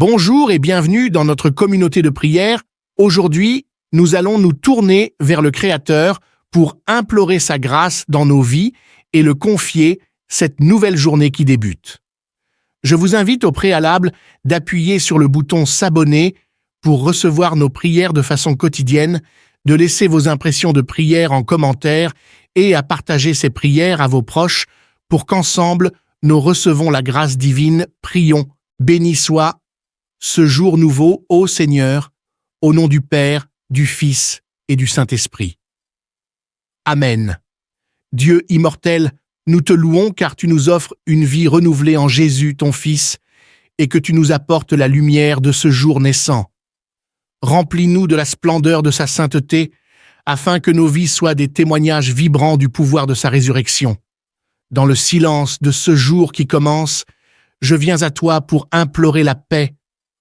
Bonjour et bienvenue dans notre communauté de prière. Aujourd'hui, nous allons nous tourner vers le Créateur pour implorer sa grâce dans nos vies et le confier cette nouvelle journée qui débute. Je vous invite au préalable d'appuyer sur le bouton « S'abonner » pour recevoir nos prières de façon quotidienne, de laisser vos impressions de prière en commentaire et à partager ces prières à vos proches pour qu'ensemble, nous recevons la grâce divine. Prions. Béni soit ce jour nouveau, ô Seigneur, au nom du Père, du Fils et du Saint-Esprit. Amen. Dieu immortel, nous te louons car tu nous offres une vie renouvelée en Jésus, ton Fils, et que tu nous apportes la lumière de ce jour naissant. Remplis-nous de la splendeur de sa sainteté, afin que nos vies soient des témoignages vibrants du pouvoir de sa résurrection. Dans le silence de ce jour qui commence, je viens à toi pour implorer la paix,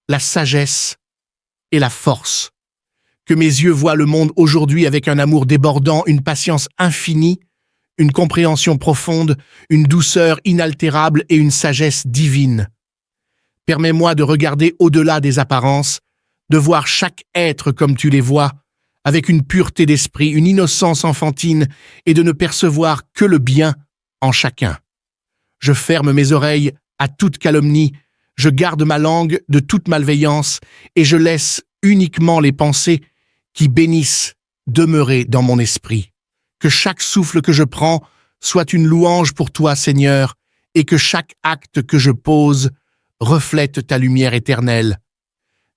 la sagesse et la force. Que mes yeux voient le monde aujourd'hui avec un amour débordant, une patience infinie, une compréhension profonde, une douceur inaltérable et une sagesse divine. Permets-moi de regarder au-delà des apparences, de voir chaque être comme tu les vois, avec une pureté d'esprit, une innocence enfantine, et de ne percevoir que le bien en chacun. Je ferme mes oreilles à toute calomnie, je garde ma langue de toute malveillance, et je laisse uniquement les pensées qui bénissent demeurer dans mon esprit. Que chaque souffle que je prends soit une louange pour toi, Seigneur, et que chaque acte que je pose reflète ta lumière éternelle.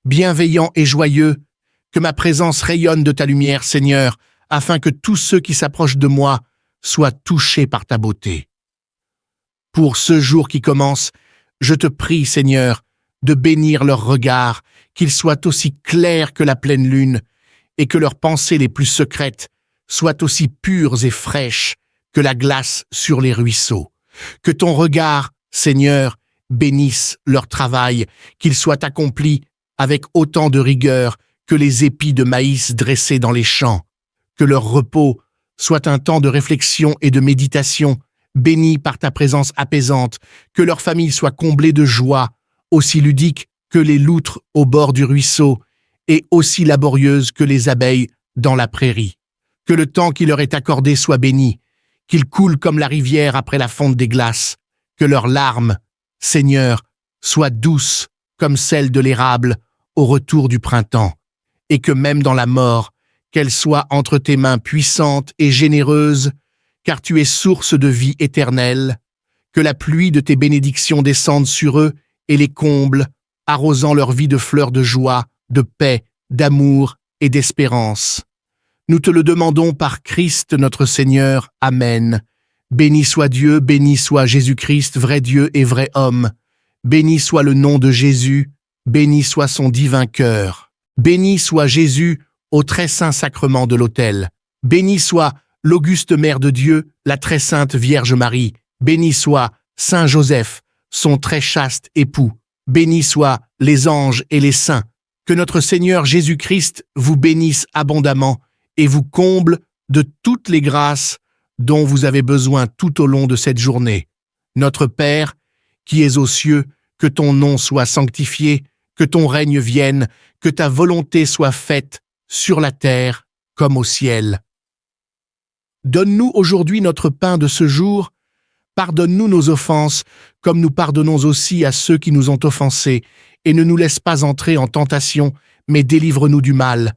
Bienveillant et joyeux, que ma présence rayonne de ta lumière, Seigneur, afin que tous ceux qui s'approchent de moi soient touchés par ta beauté. Pour ce jour qui commence, je te prie, Seigneur, de bénir leurs regards, qu'ils soient aussi clairs que la pleine lune, et que leurs pensées les plus secrètes soient aussi pures et fraîches que la glace sur les ruisseaux. Que ton regard, Seigneur, bénisse leur travail, qu'il soit accompli avec autant de rigueur que les épis de maïs dressés dans les champs. Que leur repos soit un temps de réflexion et de méditation, béni par ta présence apaisante, que leur famille soit comblée de joie, aussi ludique que les loutres au bord du ruisseau, et aussi laborieuse que les abeilles dans la prairie. Que le temps qui leur est accordé soit béni, qu'il coule comme la rivière après la fonte des glaces, que leurs larmes, Seigneur, soient douces comme celles de l'érable au retour du printemps, et que même dans la mort, qu'elle soit entre tes mains puissantes et généreuses, car tu es source de vie éternelle, que la pluie de tes bénédictions descende sur eux et les comble, arrosant leur vie de fleurs de joie, de paix, d'amour et d'espérance. Nous te le demandons par Christ notre Seigneur. Amen. Béni soit Dieu, béni soit Jésus-Christ, vrai Dieu et vrai homme. Béni soit le nom de Jésus, béni soit son divin cœur. Béni soit Jésus au très saint sacrement de l'autel. Béni soit l'auguste Mère de Dieu, la très sainte Vierge Marie. Béni soit Saint Joseph, son très chaste époux. Béni soient les anges et les saints. Que notre Seigneur Jésus-Christ vous bénisse abondamment et vous comble de toutes les grâces dont vous avez besoin tout au long de cette journée. Notre Père, qui es aux cieux, que ton nom soit sanctifié, que ton règne vienne, que ta volonté soit faite sur la terre comme au ciel. Donne-nous aujourd'hui notre pain de ce jour. Pardonne-nous nos offenses, comme nous pardonnons aussi à ceux qui nous ont offensés, et ne nous laisse pas entrer en tentation, mais délivre-nous du mal.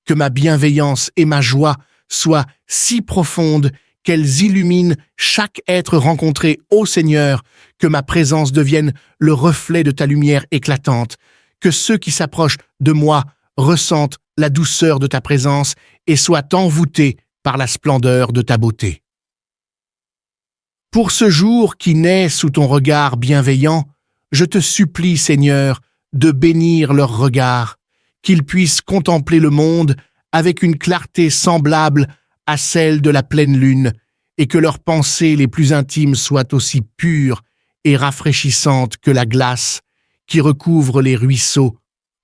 Que ma bienveillance et ma joie soient si profondes qu'elles illuminent chaque être rencontré, ô Seigneur, que ma présence devienne le reflet de ta lumière éclatante, que ceux qui s'approchent de moi ressentent la douceur de ta présence et soient envoûtés par la splendeur de ta beauté. Pour ce jour qui naît sous ton regard bienveillant, je te supplie, Seigneur, de bénir leurs regards, qu'ils puissent contempler le monde avec une clarté semblable à celle de la pleine lune, et que leurs pensées les plus intimes soient aussi pures et rafraîchissantes que la glace qui recouvre les ruisseaux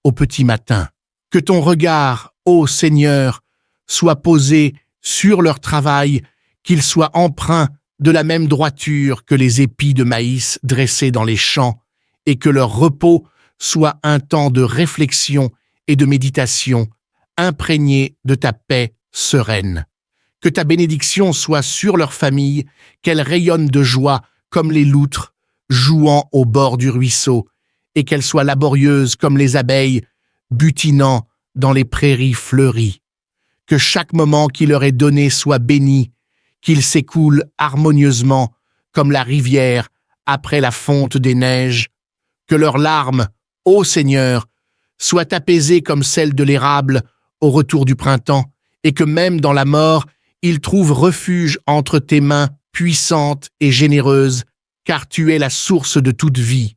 au petit matin. Que ton regard, ô Seigneur, soit posé sur leur travail, qu'il soit empreint de la même droiture que les épis de maïs dressés dans les champs, et que leur repos soit un temps de réflexion et de méditation, imprégné de ta paix sereine. Que ta bénédiction soit sur leur famille, qu'elle rayonne de joie comme les loutres, jouant au bord du ruisseau, et qu'elle soit laborieuse comme les abeilles, butinant dans les prairies fleuries. Que chaque moment qui leur est donné soit béni, qu'il s'écoule harmonieusement comme la rivière après la fonte des neiges. Que leurs larmes, ô Seigneur, soient apaisées comme celles de l'érable au retour du printemps, et que même dans la mort, ils trouvent refuge entre tes mains puissantes et généreuses, car tu es la source de toute vie.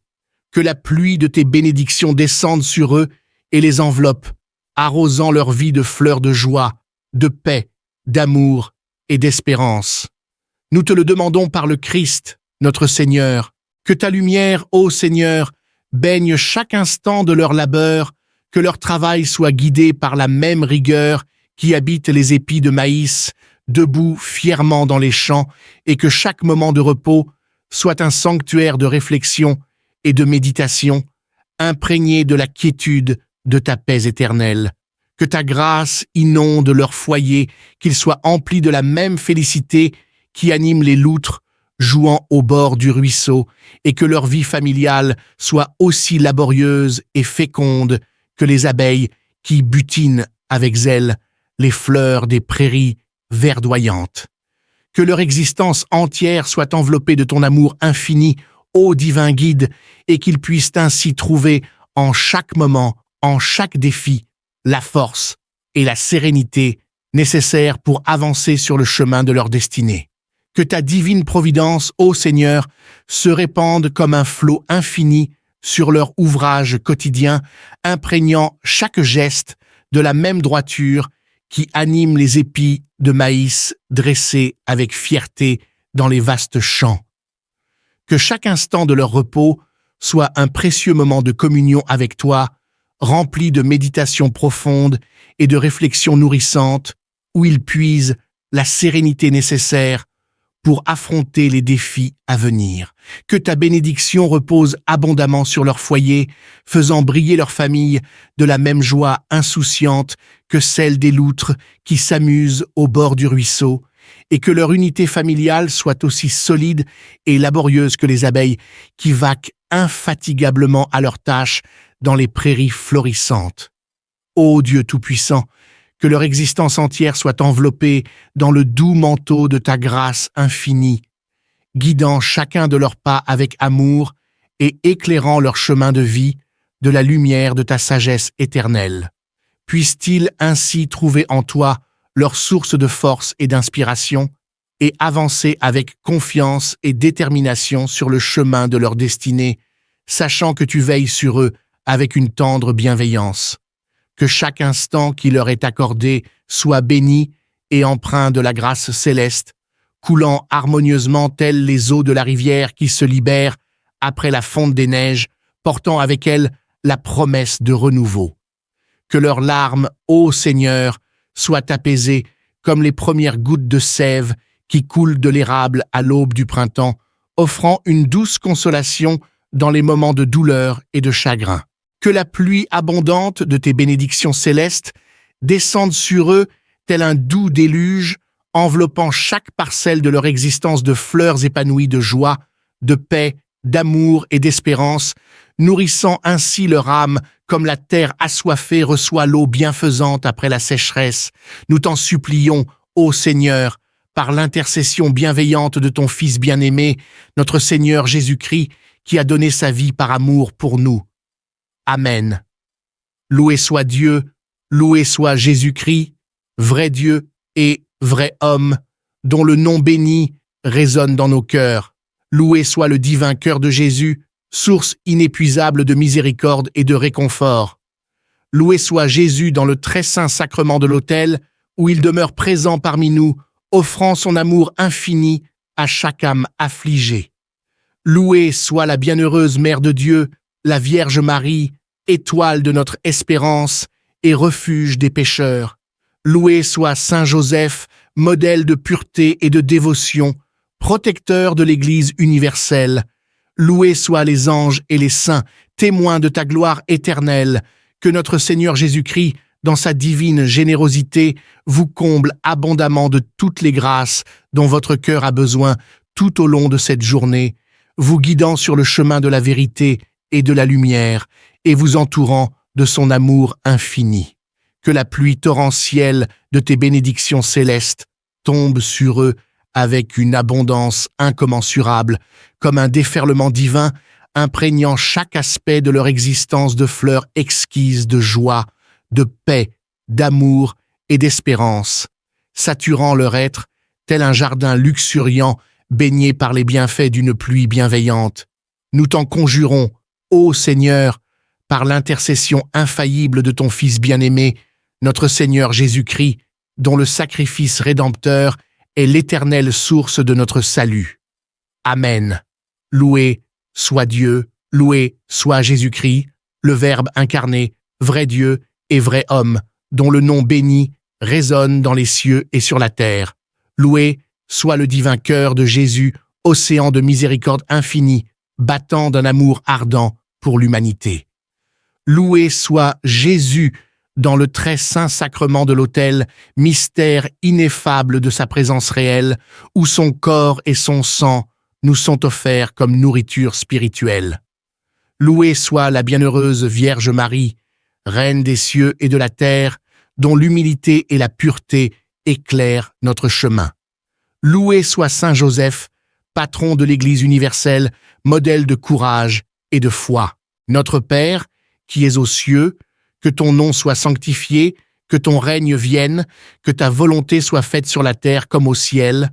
Que la pluie de tes bénédictions descende sur eux et les enveloppe, arrosant leur vie de fleurs de joie, de paix, d'amour et d'espérance. Nous te le demandons par le Christ, notre Seigneur. Que ta lumière, ô Seigneur, baigne chaque instant de leur labeur, que leur travail soit guidé par la même rigueur qui habite les épis de maïs, debout fièrement dans les champs, et que chaque moment de repos soit un sanctuaire de réflexion et de méditation, imprégné de la quiétude de ta paix éternelle. Que ta grâce inonde leur foyer, qu'ils soient emplis de la même félicité qui anime les loutres jouant au bord du ruisseau, et que leur vie familiale soit aussi laborieuse et féconde que les abeilles qui butinent avec zèle les fleurs des prairies verdoyantes. Que leur existence entière soit enveloppée de ton amour infini, ô divin guide, et qu'ils puissent ainsi trouver en chaque moment, en chaque défi, la force et la sérénité nécessaires pour avancer sur le chemin de leur destinée. Que ta divine providence, ô Seigneur, se répande comme un flot infini sur leur ouvrage quotidien, imprégnant chaque geste de la même droiture qui anime les épis de maïs dressés avec fierté dans les vastes champs. Que chaque instant de leur repos soit un précieux moment de communion avec toi, rempli de méditation profonde et de réflexions nourrissantes, où ils puisent la sérénité nécessaire pour affronter les défis à venir. Que ta bénédiction repose abondamment sur leur foyer, faisant briller leur famille de la même joie insouciante que celle des loutres qui s'amusent au bord du ruisseau, et que leur unité familiale soit aussi solide et laborieuse que les abeilles qui vaquent infatigablement à leurs tâches dans les prairies florissantes. Ô Dieu Tout-Puissant, que leur existence entière soit enveloppée dans le doux manteau de ta grâce infinie, guidant chacun de leurs pas avec amour et éclairant leur chemin de vie de la lumière de ta sagesse éternelle. Puissent-ils ainsi trouver en toi leur source de force et d'inspiration et avancer avec confiance et détermination sur le chemin de leur destinée, sachant que tu veilles sur eux avec une tendre bienveillance. Que chaque instant qui leur est accordé soit béni et empreint de la grâce céleste, coulant harmonieusement telles les eaux de la rivière qui se libèrent après la fonte des neiges, portant avec elles la promesse de renouveau. Que leurs larmes, ô Seigneur, soient apaisées comme les premières gouttes de sève qui coulent de l'érable à l'aube du printemps, offrant une douce consolation dans les moments de douleur et de chagrin. Que la pluie abondante de tes bénédictions célestes descende sur eux tel un doux déluge, enveloppant chaque parcelle de leur existence de fleurs épanouies de joie, de paix, d'amour et d'espérance, nourrissant ainsi leur âme comme la terre assoiffée reçoit l'eau bienfaisante après la sécheresse. Nous t'en supplions, ô Seigneur, par l'intercession bienveillante de ton Fils bien-aimé, notre Seigneur Jésus-Christ, qui a donné sa vie par amour pour nous. Amen. Loué soit Dieu, loué soit Jésus-Christ, vrai Dieu et vrai homme, dont le nom béni résonne dans nos cœurs. Loué soit le divin cœur de Jésus, source inépuisable de miséricorde et de réconfort. Loué soit Jésus dans le très saint sacrement de l'autel, où il demeure présent parmi nous, offrant son amour infini à chaque âme affligée. Louée soit la bienheureuse Mère de Dieu, la Vierge Marie, étoile de notre espérance et refuge des pécheurs. Loué soit Saint Joseph, modèle de pureté et de dévotion, protecteur de l'Église universelle. Loués soient les anges et les saints, témoins de ta gloire éternelle. Que notre Seigneur Jésus-Christ, dans sa divine générosité, vous comble abondamment de toutes les grâces dont votre cœur a besoin tout au long de cette journée, vous guidant sur le chemin de la vérité et de la lumière, et vous entourant de son amour infini. Que la pluie torrentielle de tes bénédictions célestes tombe sur eux avec une abondance incommensurable, comme un déferlement divin, imprégnant chaque aspect de leur existence de fleurs exquises de joie, de paix, d'amour et d'espérance, saturant leur être tel un jardin luxuriant baigné par les bienfaits d'une pluie bienveillante. Nous t'en conjurons, ô Seigneur, par l'intercession infaillible de ton Fils bien-aimé, notre Seigneur Jésus-Christ, dont le sacrifice rédempteur est l'éternelle source de notre salut. Amen. Loué soit Dieu, loué soit Jésus-Christ, le Verbe incarné, vrai Dieu et vrai homme, dont le nom béni résonne dans les cieux et sur la terre. Loué soit le divin cœur de Jésus, océan de miséricorde infinie, battant d'un amour ardent pour l'humanité. Loué soit Jésus dans le très saint sacrement de l'autel, mystère ineffable de sa présence réelle, où son corps et son sang nous sont offerts comme nourriture spirituelle. Louée soit la bienheureuse Vierge Marie, Reine des cieux et de la terre, dont l'humilité et la pureté éclairent notre chemin. Loué soit Saint Joseph, patron de l'Église universelle, modèle de courage et de foi. Notre Père, qui es aux cieux, que ton nom soit sanctifié, que ton règne vienne, que ta volonté soit faite sur la terre comme au ciel.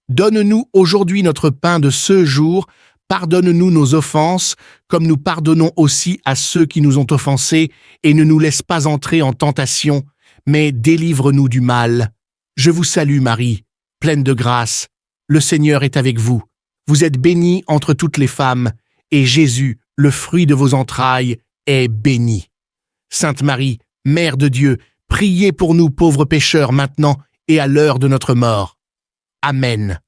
Donne-nous aujourd'hui notre pain de ce jour, pardonne-nous nos offenses, comme nous pardonnons aussi à ceux qui nous ont offensés, et ne nous laisse pas entrer en tentation, mais délivre-nous du mal. Je vous salue Marie, pleine de grâce, le Seigneur est avec vous. Vous êtes bénie entre toutes les femmes, et Jésus, le fruit de vos entrailles, est béni. Sainte Marie, Mère de Dieu, priez pour nous pauvres pécheurs maintenant et à l'heure de notre mort. Amen.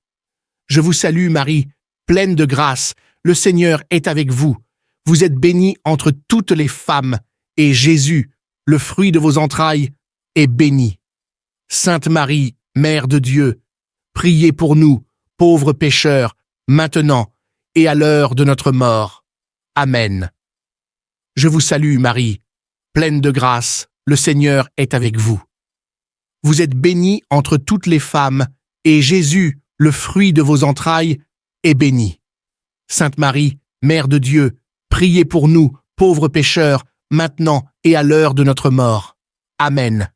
Je vous salue Marie, pleine de grâce, le Seigneur est avec vous. Vous êtes bénie entre toutes les femmes, et Jésus, le fruit de vos entrailles, est béni. Sainte Marie, Mère de Dieu, priez pour nous, pauvres pécheurs, maintenant et à l'heure de notre mort. Amen. Je vous salue Marie, pleine de grâce, le Seigneur est avec vous. Vous êtes bénie entre toutes les femmes, et Jésus, le fruit de vos entrailles, est béni. Sainte Marie, Mère de Dieu, priez pour nous, pauvres pécheurs, maintenant et à l'heure de notre mort. Amen.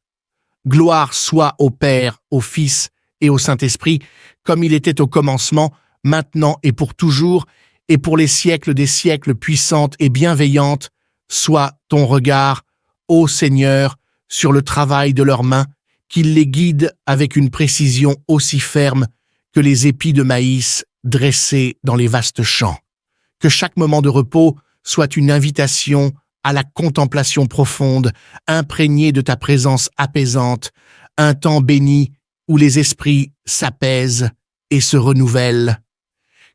Gloire soit au Père, au Fils et au Saint-Esprit, comme il était au commencement, maintenant et pour toujours, et pour les siècles des siècles puissante et bienveillante, soit ton regard, ô Seigneur, sur le travail de leurs mains, qu'il les guide avec une précision aussi ferme que les épis de maïs dressés dans les vastes champs. Que chaque moment de repos soit une invitation à la contemplation profonde, imprégnée de ta présence apaisante, un temps béni où les esprits s'apaisent et se renouvellent.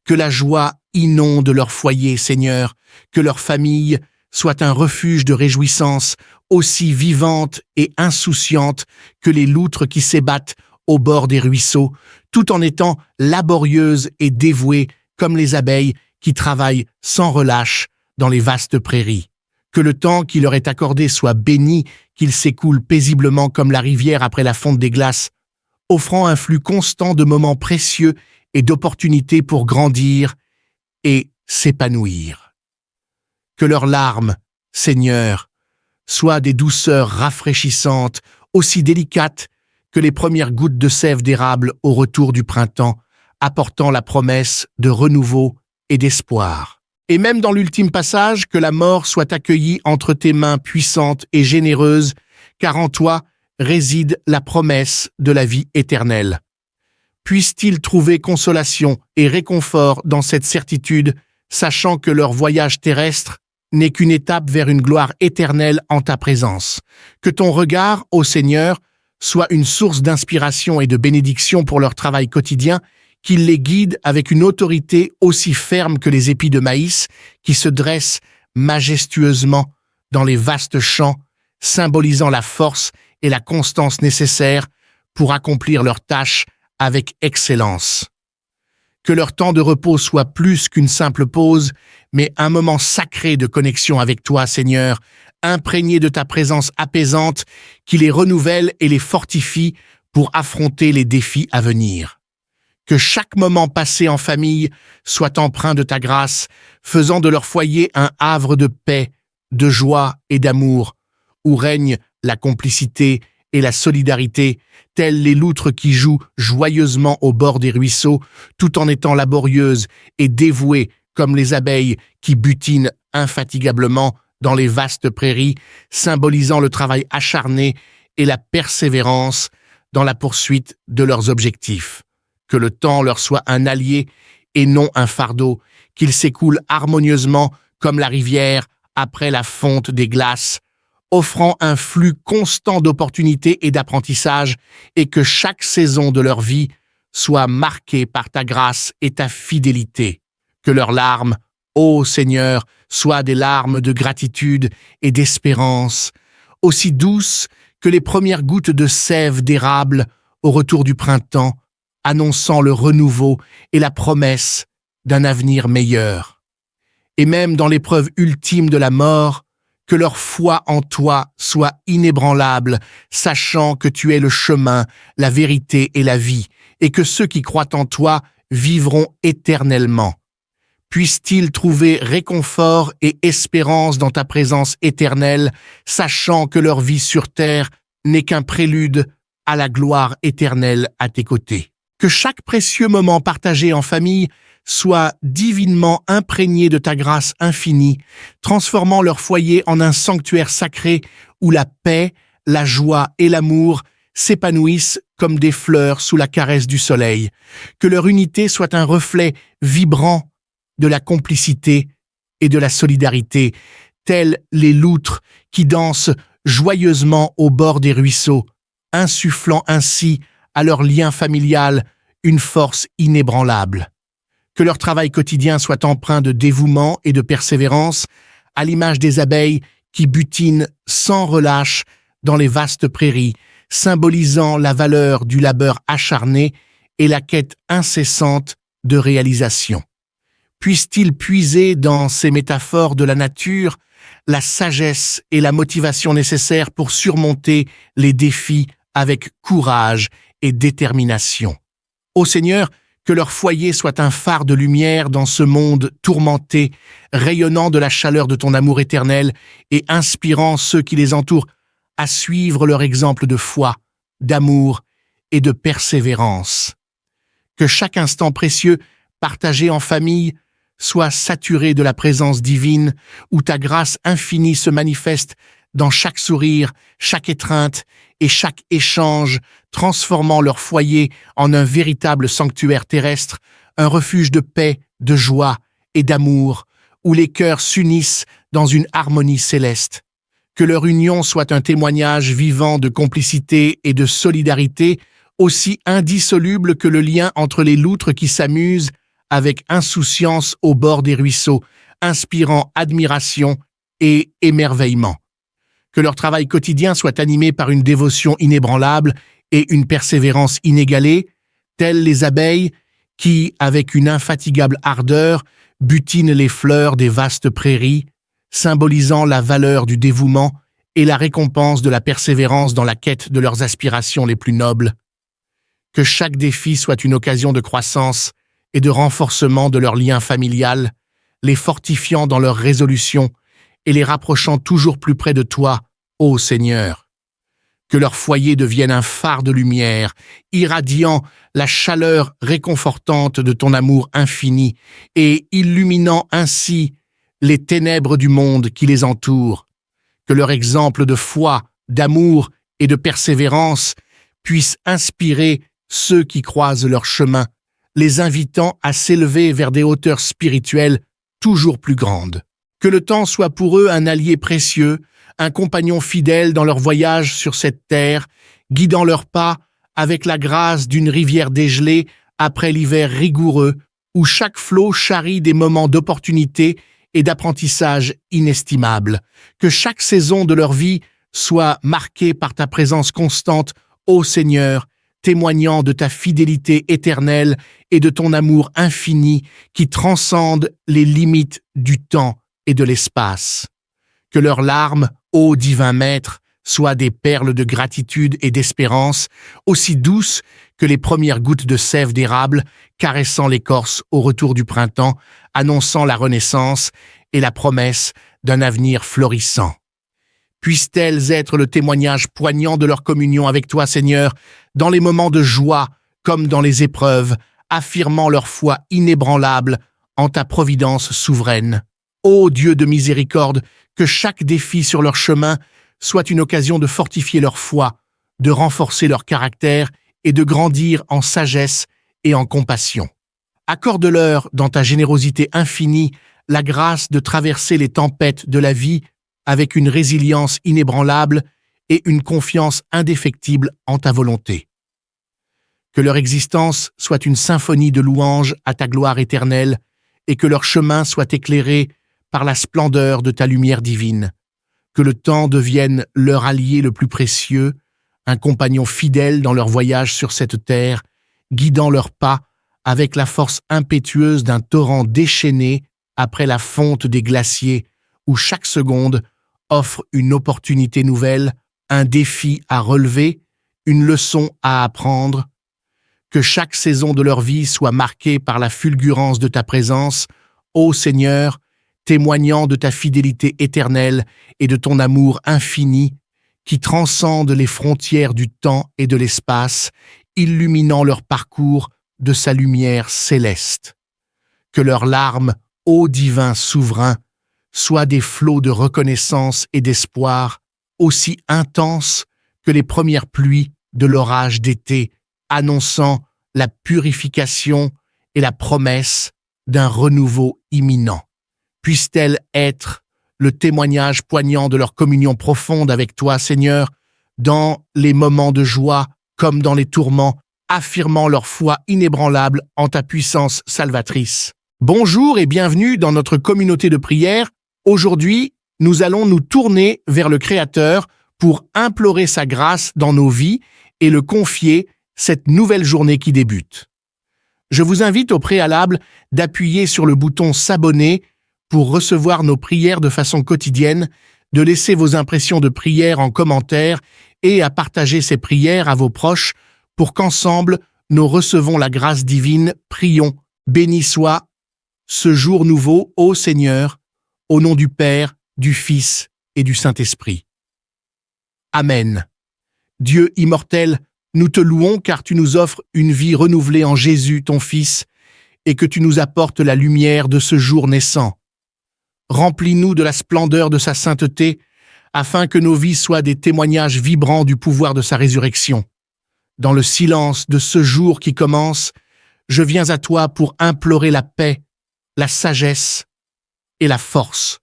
Que la joie inonde leur foyer, Seigneur, que leur famille soit un refuge de réjouissance aussi vivante et insouciante que les loutres qui s'ébattent au bord des ruisseaux, tout en étant laborieuses et dévouées comme les abeilles qui travaillent sans relâche dans les vastes prairies. Que le temps qui leur est accordé soit béni, qu'il s'écoule paisiblement comme la rivière après la fonte des glaces, offrant un flux constant de moments précieux et d'opportunités pour grandir et s'épanouir. Que leurs larmes, Seigneur, soient des douceurs rafraîchissantes, aussi délicates que les premières gouttes de sève d'érable au retour du printemps, apportant la promesse de renouveau et d'espoir. Et même dans l'ultime passage, que la mort soit accueillie entre tes mains puissantes et généreuses, car en toi réside la promesse de la vie éternelle. Puissent-ils trouver consolation et réconfort dans cette certitude, sachant que leur voyage terrestre n'est qu'une étape vers une gloire éternelle en ta présence. Que ton regard, ô Seigneur, soit une source d'inspiration et de bénédiction pour leur travail quotidien, qu'il les guide avec une autorité aussi ferme que les épis de maïs qui se dressent majestueusement dans les vastes champs, symbolisant la force et la constance nécessaires pour accomplir leurs tâches avec excellence. Que leur temps de repos soit plus qu'une simple pause, mais un moment sacré de connexion avec toi, Seigneur, imprégné de ta présence apaisante qui les renouvelle et les fortifie pour affronter les défis à venir. Que chaque moment passé en famille soit empreint de ta grâce, faisant de leur foyer un havre de paix, de joie et d'amour, où règne la complicité et la solidarité, telles les loutres qui jouent joyeusement au bord des ruisseaux, tout en étant laborieuses et dévouées comme les abeilles qui butinent infatigablement dans les vastes prairies, symbolisant le travail acharné et la persévérance dans la poursuite de leurs objectifs. Que le temps leur soit un allié et non un fardeau, qu'il s'écoule harmonieusement comme la rivière après la fonte des glaces, offrant un flux constant d'opportunités et d'apprentissage, et que chaque saison de leur vie soit marquée par ta grâce et ta fidélité. Que leurs larmes, ô Seigneur, soient des larmes de gratitude et d'espérance, aussi douces que les premières gouttes de sève d'érable au retour du printemps, annonçant le renouveau et la promesse d'un avenir meilleur. Et même dans l'épreuve ultime de la mort, que leur foi en toi soit inébranlable, sachant que tu es le chemin, la vérité et la vie, et que ceux qui croient en toi vivront éternellement. Puissent-ils trouver réconfort et espérance dans ta présence éternelle, sachant que leur vie sur terre n'est qu'un prélude à la gloire éternelle à tes côtés. Que chaque précieux moment partagé en famille soit divinement imprégné de ta grâce infinie, transformant leur foyer en un sanctuaire sacré où la paix, la joie et l'amour s'épanouissent comme des fleurs sous la caresse du soleil. Que leur unité soit un reflet vibrant de la complicité et de la solidarité, tels les loutres qui dansent joyeusement au bord des ruisseaux, insufflant ainsi à leur lien familial une force inébranlable. Que leur travail quotidien soit empreint de dévouement et de persévérance, à l'image des abeilles qui butinent sans relâche dans les vastes prairies, symbolisant la valeur du labeur acharné et la quête incessante de réalisation. Puissent-ils puiser dans ces métaphores de la nature la sagesse et la motivation nécessaires pour surmonter les défis avec courage et détermination. Ô Seigneur, que leur foyer soit un phare de lumière dans ce monde tourmenté, rayonnant de la chaleur de ton amour éternel et inspirant ceux qui les entourent à suivre leur exemple de foi, d'amour et de persévérance. Que chaque instant précieux partagé en famille soit saturé de la présence divine où ta grâce infinie se manifeste dans chaque sourire, chaque étreinte et chaque échange, transformant leur foyer en un véritable sanctuaire terrestre, un refuge de paix, de joie et d'amour, où les cœurs s'unissent dans une harmonie céleste. Que leur union soit un témoignage vivant de complicité et de solidarité, aussi indissoluble que le lien entre les loutres qui s'amusent avec insouciance au bord des ruisseaux, inspirant admiration et émerveillement. Que leur travail quotidien soit animé par une dévotion inébranlable et une persévérance inégalée, telles les abeilles qui, avec une infatigable ardeur, butinent les fleurs des vastes prairies, symbolisant la valeur du dévouement et la récompense de la persévérance dans la quête de leurs aspirations les plus nobles. Que chaque défi soit une occasion de croissance et de renforcement de leur lien familial, les fortifiant dans leur résolution et les rapprochant toujours plus près de toi, ô Seigneur. Que leur foyer devienne un phare de lumière, irradiant la chaleur réconfortante de ton amour infini et illuminant ainsi les ténèbres du monde qui les entoure. Que leur exemple de foi, d'amour et de persévérance puisse inspirer ceux qui croisent leur chemin, les invitant à s'élever vers des hauteurs spirituelles toujours plus grandes. Que le temps soit pour eux un allié précieux, un compagnon fidèle dans leur voyage sur cette terre, guidant leurs pas avec la grâce d'une rivière dégelée après l'hiver rigoureux où chaque flot charrie des moments d'opportunité et d'apprentissage inestimables. Que chaque saison de leur vie soit marquée par ta présence constante, ô Seigneur, témoignant de ta fidélité éternelle et de ton amour infini qui transcende les limites du temps et de l'espace. Que leurs larmes, ô divin Maître, soient des perles de gratitude et d'espérance, aussi douces que les premières gouttes de sève d'érable caressant l'écorce au retour du printemps, annonçant la renaissance et la promesse d'un avenir florissant. Puissent-elles être le témoignage poignant de leur communion avec toi, Seigneur, dans les moments de joie comme dans les épreuves, affirmant leur foi inébranlable en ta providence souveraine. Ô Dieu de miséricorde, que chaque défi sur leur chemin soit une occasion de fortifier leur foi, de renforcer leur caractère et de grandir en sagesse et en compassion. Accorde-leur, dans ta générosité infinie, la grâce de traverser les tempêtes de la vie avec une résilience inébranlable et une confiance indéfectible en ta volonté. Que leur existence soit une symphonie de louanges à ta gloire éternelle et que leur chemin soit éclairé par la splendeur de ta lumière divine. Que le temps devienne leur allié le plus précieux, un compagnon fidèle dans leur voyage sur cette terre, guidant leurs pas avec la force impétueuse d'un torrent déchaîné après la fonte des glaciers, où chaque seconde offre une opportunité nouvelle, un défi à relever, une leçon à apprendre. Que chaque saison de leur vie soit marquée par la fulgurance de ta présence, ô Seigneur, témoignant de ta fidélité éternelle et de ton amour infini, qui transcende les frontières du temps et de l'espace, illuminant leur parcours de sa lumière céleste. Que leurs larmes, ô divin souverain, soient des flots de reconnaissance et d'espoir, aussi intenses que les premières pluies de l'orage d'été, annonçant la purification et la promesse d'un renouveau imminent. Puisse-t-elle être le témoignage poignant de leur communion profonde avec toi, Seigneur, dans les moments de joie comme dans les tourments, affirmant leur foi inébranlable en ta puissance salvatrice. Bonjour et bienvenue dans notre communauté de prière. Aujourd'hui, nous allons nous tourner vers le Créateur pour implorer sa grâce dans nos vies et le confier cette nouvelle journée qui débute. Je vous invite au préalable d'appuyer sur le bouton « S'abonner » pour recevoir nos prières de façon quotidienne, de laisser vos impressions de prière en commentaire et à partager ces prières à vos proches pour qu'ensemble, nous recevons la grâce divine. Prions. Béni soit ce jour nouveau, ô Seigneur, au nom du Père, du Fils et du Saint-Esprit. Amen. Dieu immortel, nous te louons car tu nous offres une vie renouvelée en Jésus, ton Fils, et que tu nous apportes la lumière de ce jour naissant. Remplis-nous de la splendeur de sa sainteté, afin que nos vies soient des témoignages vibrants du pouvoir de sa résurrection. Dans le silence de ce jour qui commence, je viens à toi pour implorer la paix, la sagesse et la force.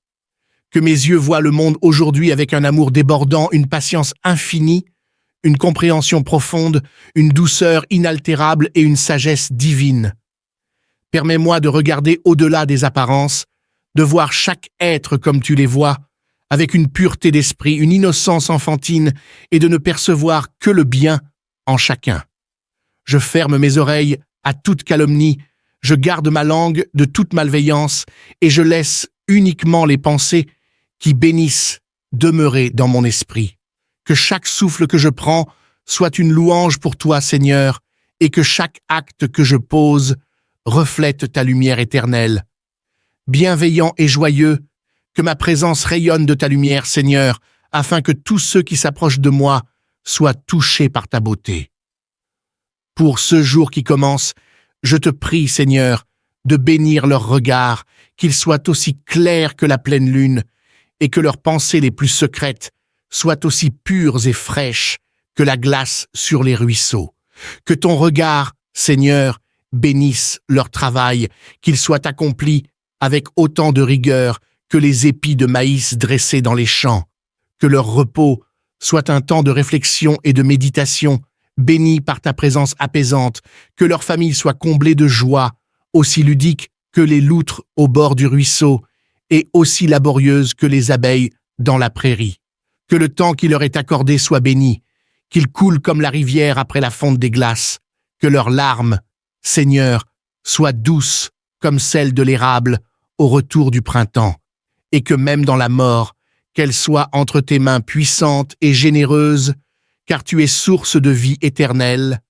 Que mes yeux voient le monde aujourd'hui avec un amour débordant, une patience infinie, une compréhension profonde, une douceur inaltérable et une sagesse divine. Permets-moi de regarder au-delà des apparences, de voir chaque être comme tu les vois, avec une pureté d'esprit, une innocence enfantine, et de ne percevoir que le bien en chacun. Je ferme mes oreilles à toute calomnie, je garde ma langue de toute malveillance, et je laisse uniquement les pensées qui bénissent demeurer dans mon esprit. Que chaque souffle que je prends soit une louange pour toi, Seigneur, et que chaque acte que je pose reflète ta lumière éternelle. Bienveillant et joyeux, que ma présence rayonne de ta lumière, Seigneur, afin que tous ceux qui s'approchent de moi soient touchés par ta beauté. Pour ce jour qui commence, je te prie, Seigneur, de bénir leurs regards, qu'ils soient aussi clairs que la pleine lune, et que leurs pensées les plus secrètes soient aussi pures et fraîches que la glace sur les ruisseaux. Que ton regard, Seigneur, bénisse leur travail, qu'il soit accompli avec autant de rigueur que les épis de maïs dressés dans les champs. Que leur repos soit un temps de réflexion et de méditation, bénis par ta présence apaisante, que leur famille soit comblée de joie, aussi ludique que les loutres au bord du ruisseau, et aussi laborieuse que les abeilles dans la prairie. Que le temps qui leur est accordé soit béni, qu'ils coulent comme la rivière après la fonte des glaces, que leurs larmes, Seigneur, soient douces comme celles de l'érable au retour du printemps, et que même dans la mort, qu'elles soient entre tes mains puissantes et généreuses, car tu es source de vie éternelle,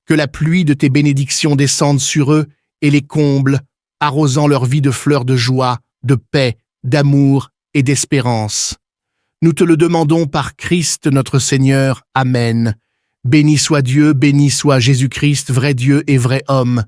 que la pluie de tes bénédictions descende sur eux et les comble, arrosant leur vie de fleurs de joie, de paix, d'amour et d'espérance. Nous te le demandons par Christ notre Seigneur. Amen. Béni soit Dieu, béni soit Jésus-Christ, vrai Dieu et vrai homme.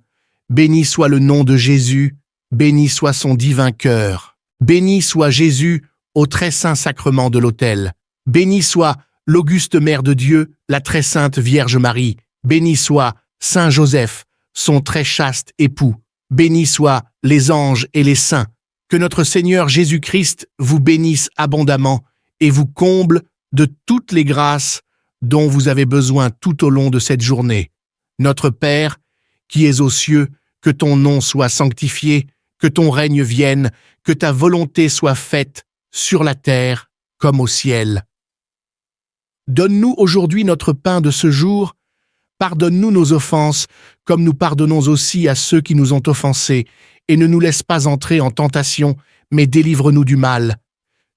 Béni soit le nom de Jésus, béni soit son divin cœur. Béni soit Jésus au très saint sacrement de l'autel. Béni soit l'auguste Mère de Dieu, la très sainte Vierge Marie. Béni soit Saint Joseph, son très chaste époux. Béni soient les anges et les saints. Que notre Seigneur Jésus-Christ vous bénisse abondamment et vous comble de toutes les grâces dont vous avez besoin tout au long de cette journée. Notre Père, qui es aux cieux, que ton nom soit sanctifié, que ton règne vienne, que ta volonté soit faite sur la terre comme au ciel. Donne-nous aujourd'hui notre pain de ce jour. Pardonne-nous nos offenses, comme nous pardonnons aussi à ceux qui nous ont offensés, et ne nous laisse pas entrer en tentation, mais délivre-nous du mal.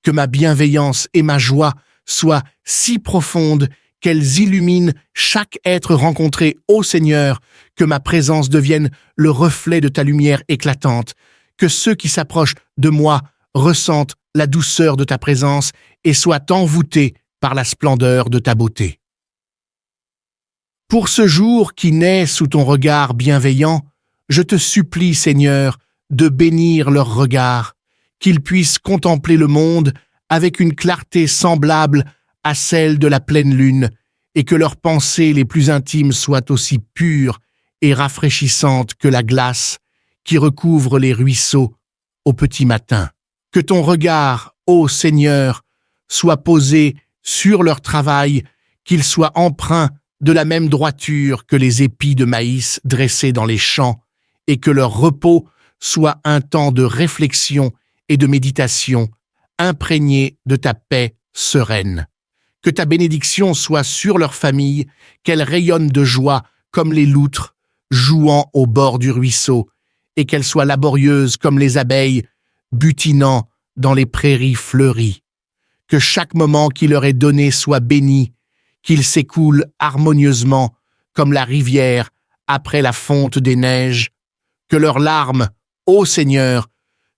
Que ma bienveillance et ma joie soient si profondes qu'elles illuminent chaque être rencontré, ô Seigneur, que ma présence devienne le reflet de ta lumière éclatante, que ceux qui s'approchent de moi ressentent la douceur de ta présence et soient envoûtés par la splendeur de ta beauté. Pour ce jour qui naît sous ton regard bienveillant, je te supplie, Seigneur, de bénir leurs regards, qu'ils puissent contempler le monde avec une clarté semblable à celle de la pleine lune, et que leurs pensées les plus intimes soient aussi pures et rafraîchissantes que la glace qui recouvre les ruisseaux au petit matin. Que ton regard, ô Seigneur, soit posé sur leur travail, qu'il soit empreint de la même droiture que les épis de maïs dressés dans les champs, et que leur repos soit un temps de réflexion et de méditation, imprégné de ta paix sereine. Que ta bénédiction soit sur leur famille, qu'elle rayonne de joie comme les loutres, jouant au bord du ruisseau, et qu'elle soit laborieuse comme les abeilles, butinant dans les prairies fleuries. Que chaque moment qui leur est donné soit béni, qu'il s'écoule harmonieusement comme la rivière après la fonte des neiges. Que leurs larmes, ô Seigneur,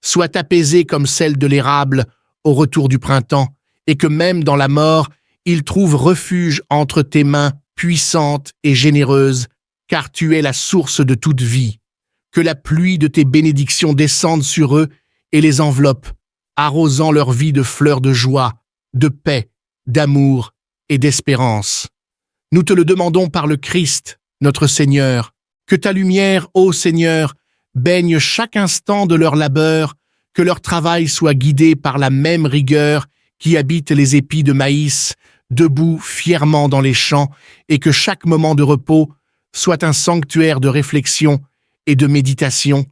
soient apaisées comme celles de l'érable au retour du printemps, et que même dans la mort, ils trouvent refuge entre tes mains puissantes et généreuses, car tu es la source de toute vie. Que la pluie de tes bénédictions descende sur eux et les enveloppe, arrosant leur vie de fleurs de joie, de paix, d'amour et d'espérance. Nous te le demandons par le Christ, notre Seigneur. Que ta lumière, ô Seigneur, baigne chaque instant de leur labeur, que leur travail soit guidé par la même rigueur qui habite les épis de maïs, debout fièrement dans les champs, et que chaque moment de repos soit un sanctuaire de réflexion et de méditation,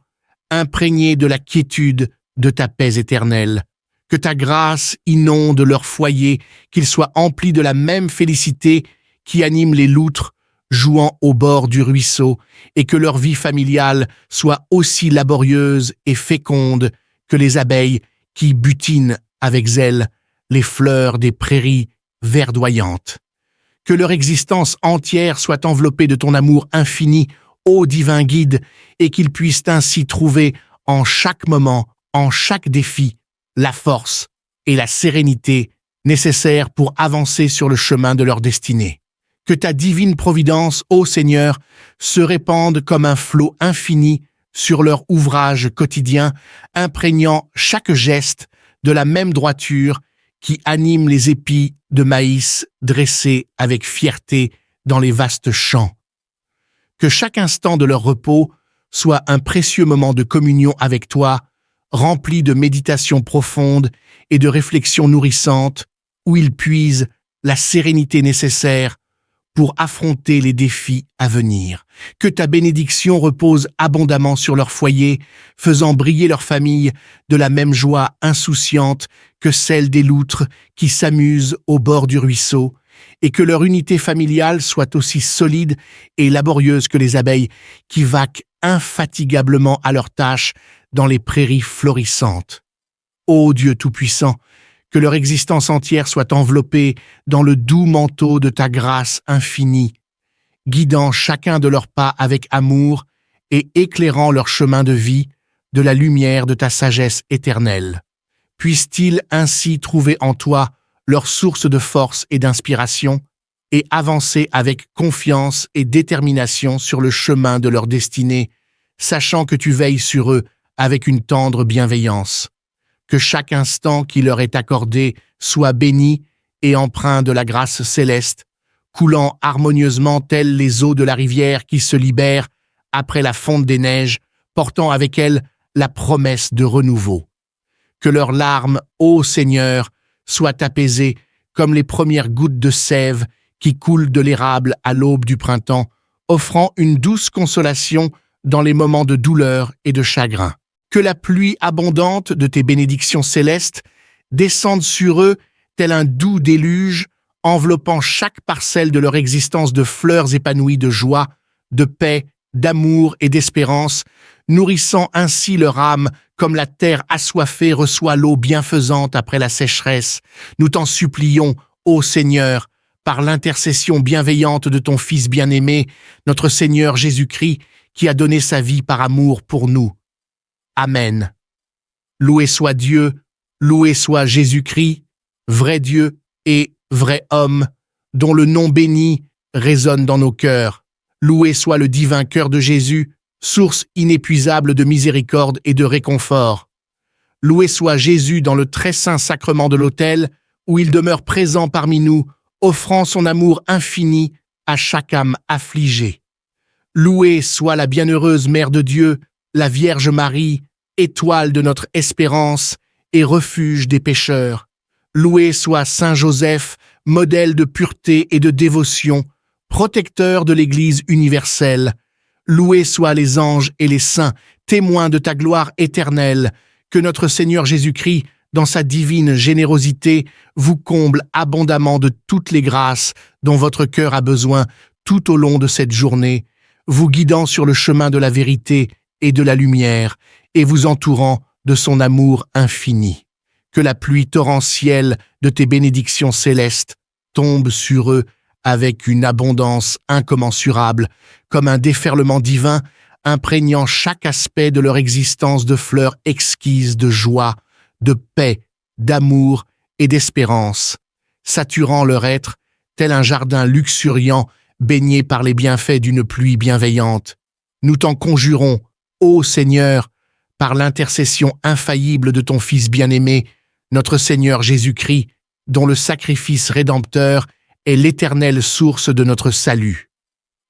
imprégné de la quiétude de ta paix éternelle. Que ta grâce inonde leur foyer, qu'ils soient emplis de la même félicité qui anime les loutres jouant au bord du ruisseau, et que leur vie familiale soit aussi laborieuse et féconde que les abeilles qui butinent avec zèle les fleurs des prairies verdoyantes. Que leur existence entière soit enveloppée de ton amour infini, ô divin guide, et qu'ils puissent ainsi trouver en chaque moment, en chaque défi, la force et la sérénité nécessaires pour avancer sur le chemin de leur destinée. Que ta divine providence, ô Seigneur, se répande comme un flot infini sur leur ouvrage quotidien, imprégnant chaque geste de la même droiture qui anime les épis de maïs dressés avec fierté dans les vastes champs. Que chaque instant de leur repos soit un précieux moment de communion avec toi, rempli de méditation profonde et de réflexions nourrissantes, où ils puisent la sérénité nécessaire pour affronter les défis à venir. Que ta bénédiction repose abondamment sur leur foyer, faisant briller leur famille de la même joie insouciante que celle des loutres qui s'amusent au bord du ruisseau, et que leur unité familiale soit aussi solide et laborieuse que les abeilles qui vaquent infatigablement à leurs tâches dans les prairies florissantes. Ô Dieu Tout-Puissant, que leur existence entière soit enveloppée dans le doux manteau de ta grâce infinie, guidant chacun de leurs pas avec amour et éclairant leur chemin de vie de la lumière de ta sagesse éternelle. Puissent-ils ainsi trouver en toi leur source de force et d'inspiration et avancer avec confiance et détermination sur le chemin de leur destinée, sachant que tu veilles sur eux avec une tendre bienveillance. Que chaque instant qui leur est accordé soit béni et empreint de la grâce céleste, coulant harmonieusement telles les eaux de la rivière qui se libèrent après la fonte des neiges, portant avec elles la promesse de renouveau. Que leurs larmes, ô Seigneur, soient apaisées comme les premières gouttes de sève qui coulent de l'érable à l'aube du printemps, offrant une douce consolation dans les moments de douleur et de chagrin. Que la pluie abondante de tes bénédictions célestes descende sur eux tel un doux déluge, enveloppant chaque parcelle de leur existence de fleurs épanouies de joie, de paix, d'amour et d'espérance, nourrissant ainsi leur âme comme la terre assoiffée reçoit l'eau bienfaisante après la sécheresse. Nous t'en supplions, ô Seigneur, par l'intercession bienveillante de ton Fils bien-aimé, notre Seigneur Jésus-Christ, qui a donné sa vie par amour pour nous. Amen. Loué soit Dieu, loué soit Jésus-Christ, vrai Dieu et vrai homme, dont le nom béni résonne dans nos cœurs. Loué soit le divin cœur de Jésus, source inépuisable de miséricorde et de réconfort. Loué soit Jésus dans le très saint sacrement de l'autel, où il demeure présent parmi nous, offrant son amour infini à chaque âme affligée. Louée soit la bienheureuse Mère de Dieu, la Vierge Marie, étoile de notre espérance et refuge des pécheurs. Loué soit Saint Joseph, modèle de pureté et de dévotion, protecteur de l'Église universelle. Loués soient les anges et les saints, témoins de ta gloire éternelle. Que notre Seigneur Jésus-Christ, dans sa divine générosité, vous comble abondamment de toutes les grâces dont votre cœur a besoin tout au long de cette journée, vous guidant sur le chemin de la vérité et de la lumière, et vous entourant de son amour infini. Que la pluie torrentielle de tes bénédictions célestes tombe sur eux avec une abondance incommensurable, comme un déferlement divin, imprégnant chaque aspect de leur existence de fleurs exquises de joie, de paix, d'amour et d'espérance, saturant leur être tel un jardin luxuriant baigné par les bienfaits d'une pluie bienveillante. Nous t'en conjurons, ô Seigneur, par l'intercession infaillible de ton Fils bien-aimé, notre Seigneur Jésus-Christ, dont le sacrifice rédempteur est l'éternelle source de notre salut.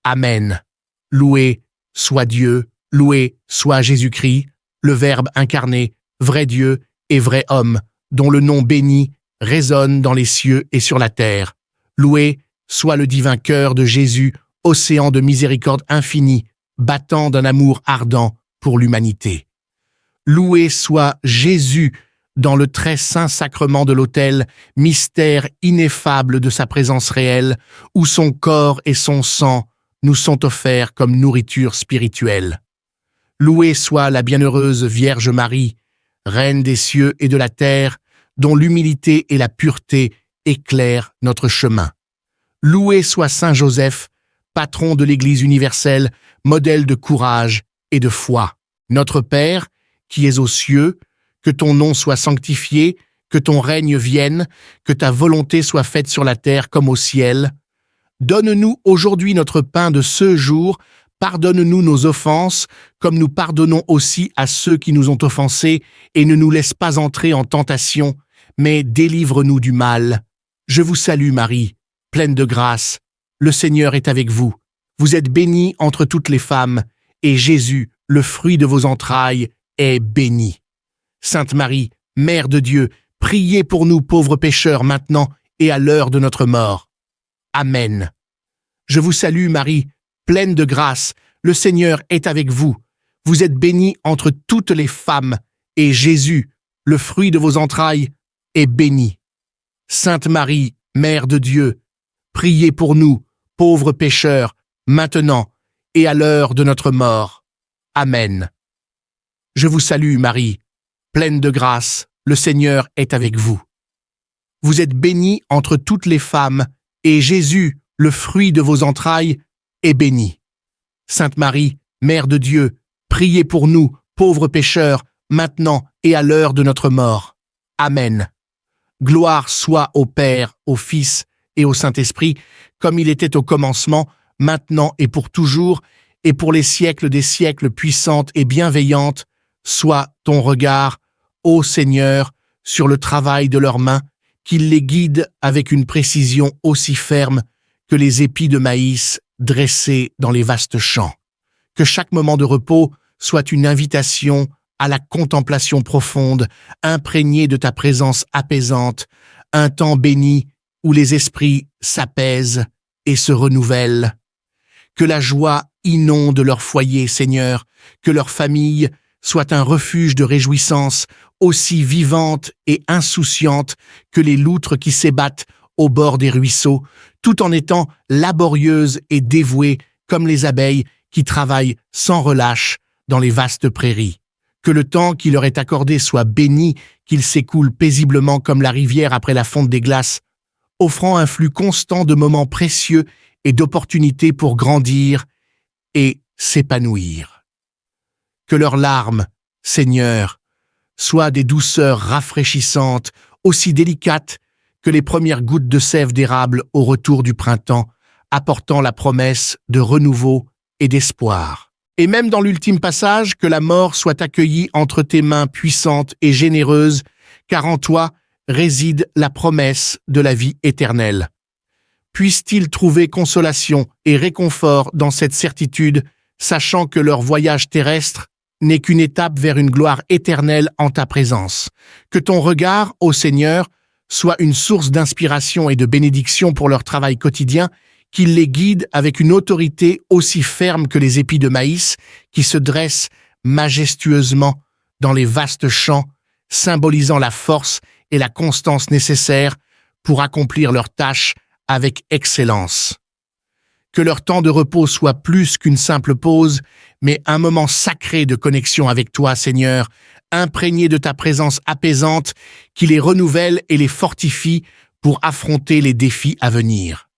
Amen. Loué soit Dieu, loué soit Jésus-Christ, le Verbe incarné, vrai Dieu et vrai homme, dont le nom béni résonne dans les cieux et sur la terre. Loué soit le divin cœur de Jésus, océan de miséricorde infinie, battant d'un amour ardent pour l'humanité. Loué soit Jésus dans le très saint sacrement de l'autel, mystère ineffable de sa présence réelle, où son corps et son sang nous sont offerts comme nourriture spirituelle. Louée soit la bienheureuse Vierge Marie, Reine des cieux et de la terre, dont l'humilité et la pureté éclairent notre chemin. Loué soit Saint Joseph, patron de l'Église universelle, modèle de courage et de foi. Notre Père, qui es aux cieux, que ton nom soit sanctifié, que ton règne vienne, que ta volonté soit faite sur la terre comme au ciel. Donne-nous aujourd'hui notre pain de ce jour, pardonne-nous nos offenses, comme nous pardonnons aussi à ceux qui nous ont offensés, et ne nous laisse pas entrer en tentation, mais délivre-nous du mal. Je vous salue Marie, pleine de grâce, le Seigneur est avec vous. Vous êtes bénie entre toutes les femmes, et Jésus, le fruit de vos entrailles, est béni. Sainte Marie, Mère de Dieu, priez pour nous pauvres pécheurs maintenant et à l'heure de notre mort. Amen. Je vous salue Marie, pleine de grâce, le Seigneur est avec vous. Vous êtes bénie entre toutes les femmes, et Jésus, le fruit de vos entrailles, est béni. Sainte Marie, Mère de Dieu, priez pour nous, pauvres pécheurs, maintenant et à l'heure de notre mort. Amen. Je vous salue Marie, pleine de grâce, le Seigneur est avec vous. Vous êtes bénie entre toutes les femmes, et Jésus, le fruit de vos entrailles, est béni. Sainte Marie, Mère de Dieu, priez pour nous, pauvres pécheurs, maintenant et à l'heure de notre mort. Amen. Gloire soit au Père, au Fils et au Saint-Esprit, comme il était au commencement, maintenant et pour toujours, et pour les siècles des siècles, puissante et bienveillante, soit ton regard, ô Seigneur, sur le travail de leurs mains, qu'il les guide avec une précision aussi ferme que les épis de maïs dressés dans les vastes champs. Que chaque moment de repos soit une invitation à la contemplation profonde, imprégnée de ta présence apaisante, un temps béni où les esprits s'apaisent et se renouvellent. Que la joie inonde leur foyer, Seigneur, que leur famille soit un refuge de réjouissance aussi vivante et insouciante que les loutres qui s'ébattent au bord des ruisseaux, tout en étant laborieuses et dévouées comme les abeilles qui travaillent sans relâche dans les vastes prairies. Que le temps qui leur est accordé soit béni, qu'il s'écoule paisiblement comme la rivière après la fonte des glaces, offrant un flux constant de moments précieux et d'opportunités pour grandir et s'épanouir. Que leurs larmes, Seigneur, soient des douceurs rafraîchissantes, aussi délicates que les premières gouttes de sève d'érable au retour du printemps, apportant la promesse de renouveau et d'espoir. Et même dans l'ultime passage, que la mort soit accueillie entre tes mains puissantes et généreuses, car en toi réside la promesse de la vie éternelle. Puissent-ils trouver consolation et réconfort dans cette certitude, sachant que leur voyage terrestre n'est qu'une étape vers une gloire éternelle en ta présence. Que ton regard, ô Seigneur, soit une source d'inspiration et de bénédiction pour leur travail quotidien, qu'il les guide avec une autorité aussi ferme que les épis de maïs qui se dressent majestueusement dans les vastes champs, symbolisant la force et la constance nécessaires pour accomplir leurs tâches avec excellence. Que leur temps de repos soit plus qu'une simple pause, mais un moment sacré de connexion avec toi, Seigneur, imprégné de ta présence apaisante qui les renouvelle et les fortifie pour affronter les défis à venir.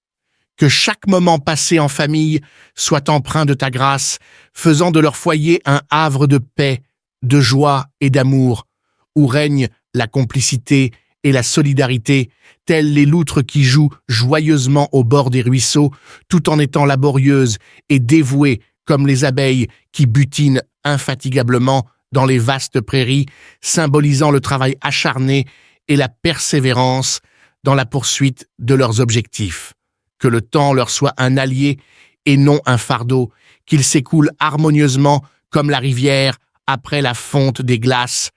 Que chaque moment passé en famille soit empreint de ta grâce, faisant de leur foyer un havre de paix, de joie et d'amour, où règne la complicité et la solidarité, telles les loutres qui jouent joyeusement au bord des ruisseaux, tout en étant laborieuses et dévouées comme les abeilles qui butinent infatigablement dans les vastes prairies, symbolisant le travail acharné et la persévérance dans la poursuite de leurs objectifs. Que le temps leur soit un allié et non un fardeau, qu'il s'écoule harmonieusement comme la rivière après la fonte des glaces,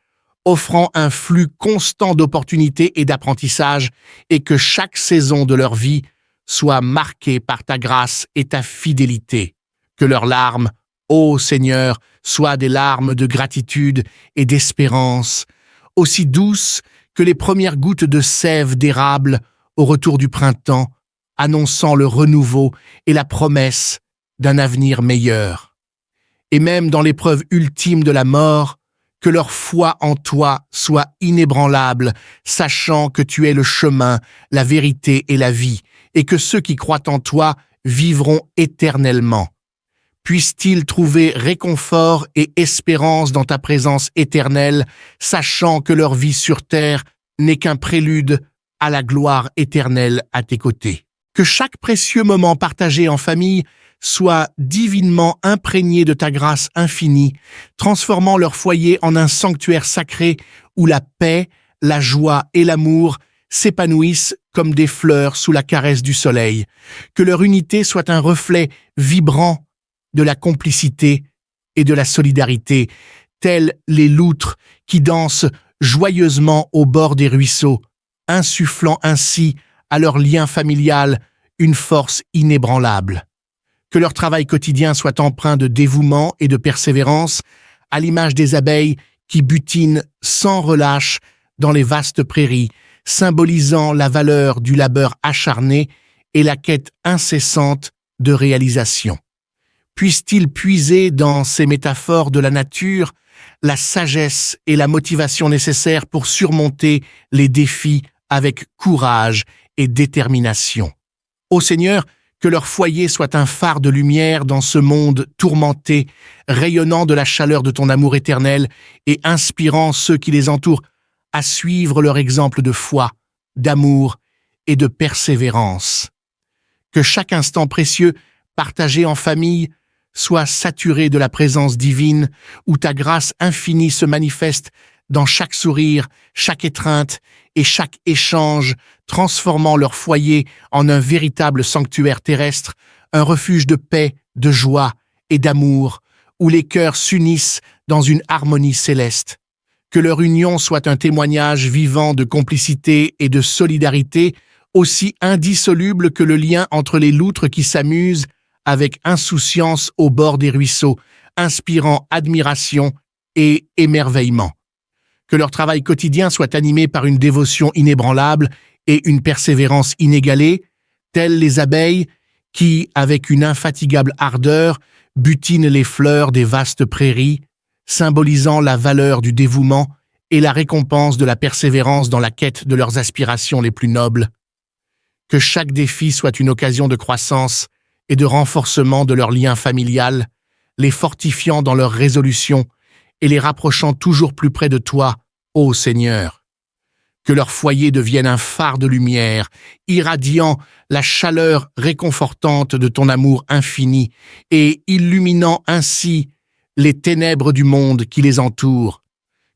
offrant un flux constant d'opportunités et d'apprentissage, et que chaque saison de leur vie soit marquée par ta grâce et ta fidélité. Que leurs larmes, ô Seigneur, soient des larmes de gratitude et d'espérance, aussi douces que les premières gouttes de sève d'érable au retour du printemps, annonçant le renouveau et la promesse d'un avenir meilleur. Et même dans l'épreuve ultime de la mort, que leur foi en toi soit inébranlable, sachant que tu es le chemin, la vérité et la vie, et que ceux qui croient en toi vivront éternellement. Puissent-ils trouver réconfort et espérance dans ta présence éternelle, sachant que leur vie sur terre n'est qu'un prélude à la gloire éternelle à tes côtés. Que chaque précieux moment partagé en famille soit divinement imprégné de ta grâce infinie, transformant leur foyer en un sanctuaire sacré où la paix, la joie et l'amour s'épanouissent comme des fleurs sous la caresse du soleil. Que leur unité soit un reflet vibrant de la complicité et de la solidarité, tels les loutres qui dansent joyeusement au bord des ruisseaux, insufflant ainsi à leur lien familial une force inébranlable. Que leur travail quotidien soit empreint de dévouement et de persévérance, à l'image des abeilles qui butinent sans relâche dans les vastes prairies, symbolisant la valeur du labeur acharné et la quête incessante de réalisation. Puissent-ils puiser dans ces métaphores de la nature la sagesse et la motivation nécessaires pour surmonter les défis avec courage et détermination. Ô Seigneur, que leur foyer soit un phare de lumière dans ce monde tourmenté, rayonnant de la chaleur de ton amour éternel et inspirant ceux qui les entourent à suivre leur exemple de foi, d'amour et de persévérance. Que chaque instant précieux, partagé en famille, soit saturé de la présence divine, où ta grâce infinie se manifeste dans chaque sourire, chaque étreinte et chaque échange, transformant leur foyer en un véritable sanctuaire terrestre, un refuge de paix, de joie et d'amour, où les cœurs s'unissent dans une harmonie céleste. Que leur union soit un témoignage vivant de complicité et de solidarité, aussi indissoluble que le lien entre les loutres qui s'amusent avec insouciance au bord des ruisseaux, inspirant admiration et émerveillement. Que leur travail quotidien soit animé par une dévotion inébranlable et une persévérance inégalée, telles les abeilles qui, avec une infatigable ardeur, butinent les fleurs des vastes prairies, symbolisant la valeur du dévouement et la récompense de la persévérance dans la quête de leurs aspirations les plus nobles. Que chaque défi soit une occasion de croissance et de renforcement de leur lien familial, les fortifiant dans leur résolution et les rapprochant toujours plus près de toi, ô Seigneur. Que leur foyer devienne un phare de lumière, irradiant la chaleur réconfortante de ton amour infini et illuminant ainsi les ténèbres du monde qui les entoure.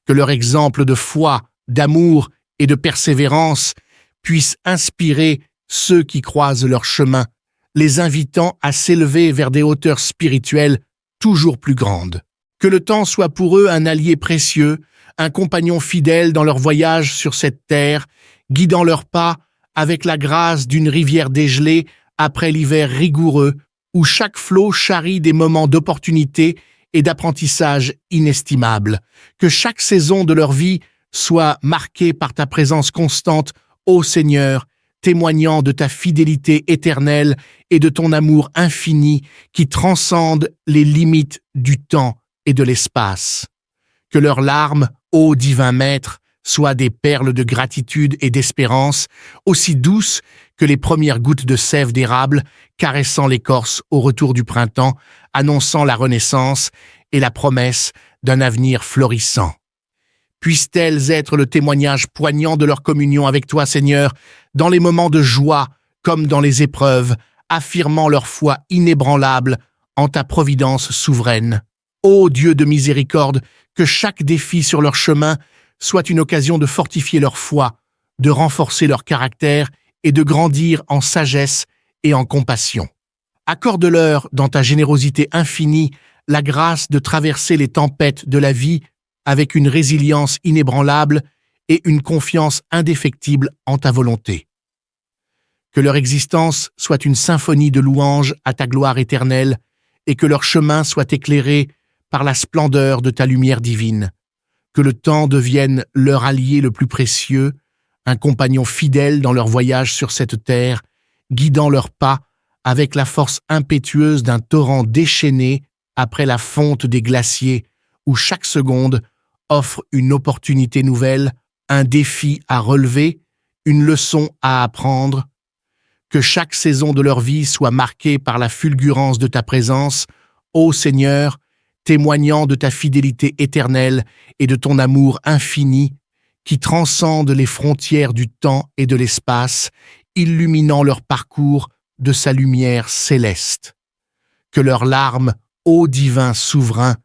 Que leur exemple de foi, d'amour et de persévérance puisse inspirer ceux qui croisent leur chemin, les invitant à s'élever vers des hauteurs spirituelles toujours plus grandes. Que le temps soit pour eux un allié précieux, un compagnon fidèle dans leur voyage sur cette terre, guidant leurs pas avec la grâce d'une rivière dégelée après l'hiver rigoureux, où chaque flot charrie des moments d'opportunité et d'apprentissage inestimables. Que chaque saison de leur vie soit marquée par ta présence constante, ô Seigneur, témoignant de ta fidélité éternelle et de ton amour infini qui transcende les limites du temps et de l'espace. Que leurs larmes, ô divin Maître, soient des perles de gratitude et d'espérance, aussi douces que les premières gouttes de sève d'érable caressant l'écorce au retour du printemps, annonçant la renaissance et la promesse d'un avenir florissant. Puissent-elles être le témoignage poignant de leur communion avec toi, Seigneur, dans les moments de joie comme dans les épreuves, affirmant leur foi inébranlable en ta providence souveraine. Ô Dieu de miséricorde, que chaque défi sur leur chemin soit une occasion de fortifier leur foi, de renforcer leur caractère et de grandir en sagesse et en compassion. Accorde-leur, dans ta générosité infinie, la grâce de traverser les tempêtes de la vie avec une résilience inébranlable et une confiance indéfectible en ta volonté. Que leur existence soit une symphonie de louanges à ta gloire éternelle et que leur chemin soit éclairé par la splendeur de ta lumière divine. Que le temps devienne leur allié le plus précieux, un compagnon fidèle dans leur voyage sur cette terre, guidant leurs pas avec la force impétueuse d'un torrent déchaîné après la fonte des glaciers, où chaque seconde offre une opportunité nouvelle, un défi à relever, une leçon à apprendre. Que chaque saison de leur vie soit marquée par la fulgurance de ta présence, ô Seigneur, témoignant de ta fidélité éternelle et de ton amour infini, qui transcende les frontières du temps et de l'espace, illuminant leur parcours de sa lumière céleste. Que leurs larmes, ô divin souverain,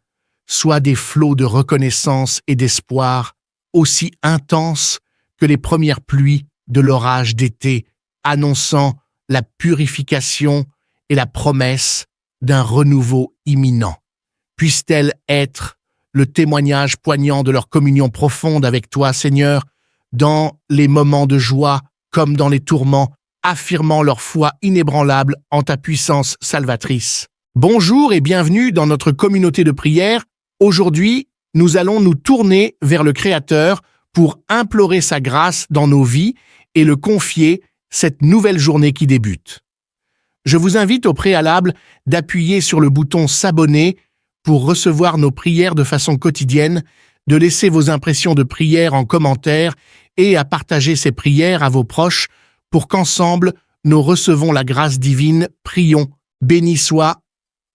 soient des flots de reconnaissance et d'espoir, aussi intenses que les premières pluies de l'orage d'été, annonçant la purification et la promesse d'un renouveau imminent. Puisse-t-elle être le témoignage poignant de leur communion profonde avec toi, Seigneur, dans les moments de joie comme dans les tourments, affirmant leur foi inébranlable en ta puissance salvatrice. Bonjour et bienvenue dans notre communauté de prière. Aujourd'hui, nous allons nous tourner vers le Créateur pour implorer sa grâce dans nos vies et le confier cette nouvelle journée qui débute. Je vous invite au préalable d'appuyer sur le bouton s'abonner pour recevoir nos prières de façon quotidienne, de laisser vos impressions de prière en commentaire et à partager ces prières à vos proches pour qu'ensemble nous recevons la grâce divine. Prions. Béni soit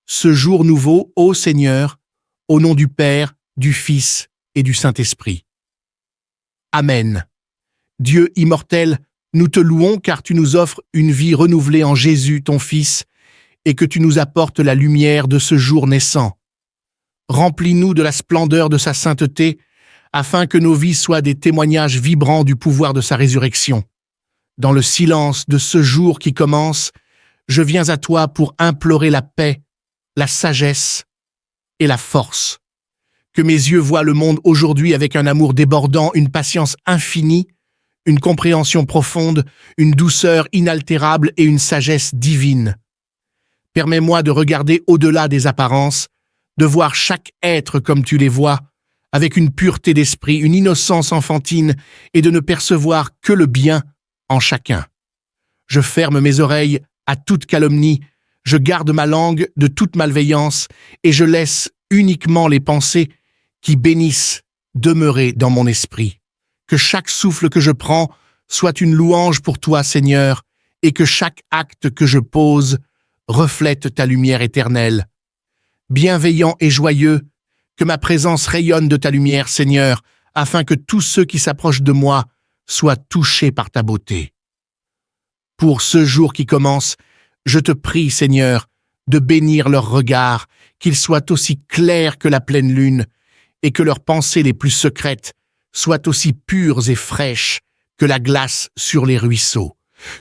ce jour nouveau, ô Seigneur, au nom du Père, du Fils et du Saint-Esprit. Amen. Dieu immortel, nous te louons car tu nous offres une vie renouvelée en Jésus, ton Fils, et que tu nous apportes la lumière de ce jour naissant. Remplis-nous de la splendeur de sa sainteté, afin que nos vies soient des témoignages vibrants du pouvoir de sa résurrection. Dans le silence de ce jour qui commence, je viens à toi pour implorer la paix, la sagesse et la force. Que mes yeux voient le monde aujourd'hui avec un amour débordant, une patience infinie, une compréhension profonde, une douceur inaltérable et une sagesse divine. Permets-moi de regarder au-delà des apparences, de voir chaque être comme tu les vois, avec une pureté d'esprit, une innocence enfantine, et de ne percevoir que le bien en chacun. Je ferme mes oreilles à toute calomnie, je garde ma langue de toute malveillance, et je laisse uniquement les pensées qui bénissent demeurer dans mon esprit. Que chaque souffle que je prends soit une louange pour toi, Seigneur, et que chaque acte que je pose reflète ta lumière éternelle. Bienveillant et joyeux, que ma présence rayonne de ta lumière, Seigneur, afin que tous ceux qui s'approchent de moi soient touchés par ta beauté. Pour ce jour qui commence, je te prie, Seigneur, de bénir leurs regards, qu'ils soient aussi clairs que la pleine lune, et que leurs pensées les plus secrètes soient aussi pures et fraîches que la glace sur les ruisseaux.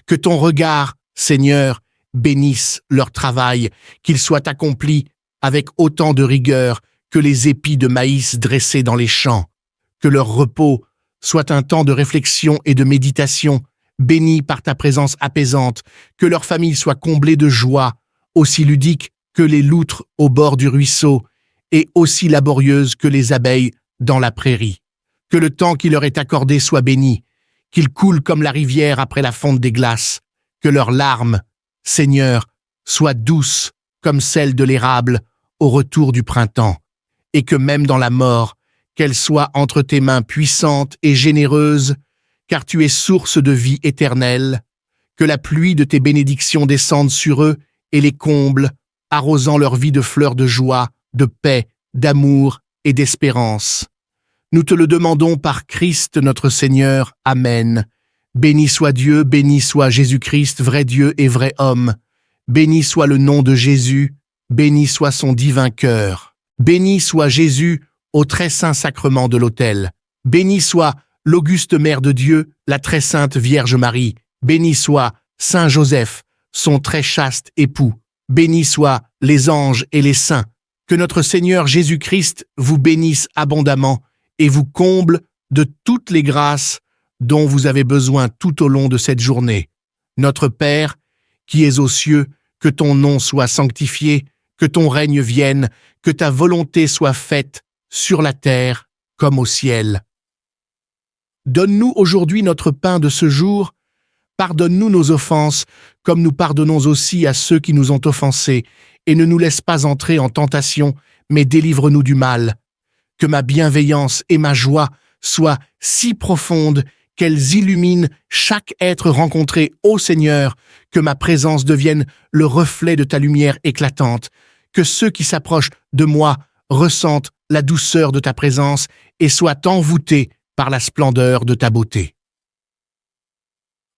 Que ton regard, Seigneur, bénisse leur travail, qu'il soit accompli avec autant de rigueur que les épis de maïs dressés dans les champs. Que leur repos soit un temps de réflexion et de méditation, béni par ta présence apaisante, que leur famille soit comblée de joie, aussi ludique que les loutres au bord du ruisseau, et aussi laborieuse que les abeilles dans la prairie. Que le temps qui leur est accordé soit béni, qu'il coule comme la rivière après la fonte des glaces, que leurs larmes, Seigneur, soient douces comme celles de l'érable au retour du printemps, et que même dans la mort, qu'elle soit entre tes mains puissantes et généreuses, car tu es source de vie éternelle, que la pluie de tes bénédictions descende sur eux et les comble, arrosant leur vie de fleurs de joie, de paix, d'amour et d'espérance. Nous te le demandons par Christ notre Seigneur. Amen. Béni soit Dieu, béni soit Jésus-Christ, vrai Dieu et vrai homme. Béni soit le nom de Jésus, béni soit son divin cœur. Béni soit Jésus au très saint sacrement de l'autel. Béni soit l'auguste Mère de Dieu, la très sainte Vierge Marie. Béni soit Saint Joseph, son très chaste époux. Béni soient les anges et les saints. Que notre Seigneur Jésus-Christ vous bénisse abondamment et vous comble de toutes les grâces dont vous avez besoin tout au long de cette journée. Notre Père, qui es aux cieux, que ton nom soit sanctifié, que ton règne vienne, que ta volonté soit faite sur la terre comme au ciel. Donne-nous aujourd'hui notre pain de ce jour. Pardonne-nous nos offenses, comme nous pardonnons aussi à ceux qui nous ont offensés, et ne nous laisse pas entrer en tentation, mais délivre-nous du mal. Que ma bienveillance et ma joie soient si profondes qu'elles illuminent chaque être rencontré, ô Seigneur, que ma présence devienne le reflet de ta lumière éclatante, que ceux qui s'approchent de moi ressentent la douceur de ta présence et soient envoûtés par la splendeur de ta beauté.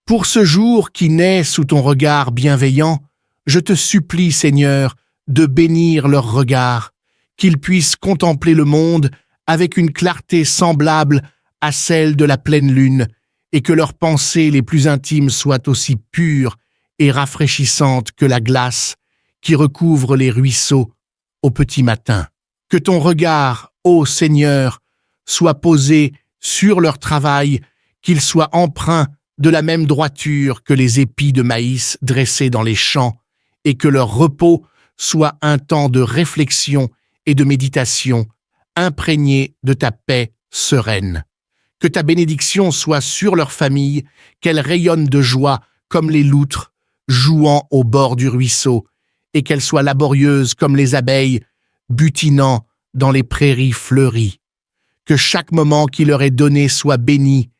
Pour ce jour qui naît sous ton regard bienveillant, je te supplie, Seigneur, de bénir leurs regards, qu'ils puissent contempler le monde avec une clarté semblable à celle de la pleine lune, et que leurs pensées les plus intimes soient aussi pures et rafraîchissantes que la glace qui recouvre les ruisseaux au petit matin. Que ton regard, ô Seigneur, soit posé sur leur travail, qu'il soit empreint de la même droiture que les épis de maïs dressés dans les champs, et que leur repos soit un temps de réflexion et de méditation, imprégné de ta paix sereine. Que ta bénédiction soit sur leur famille, qu'elle rayonne de joie comme les loutres, jouant au bord du ruisseau, et qu'elle soit laborieuse comme les abeilles, butinant dans les prairies fleuries. Que chaque moment qui leur est donné soit béni,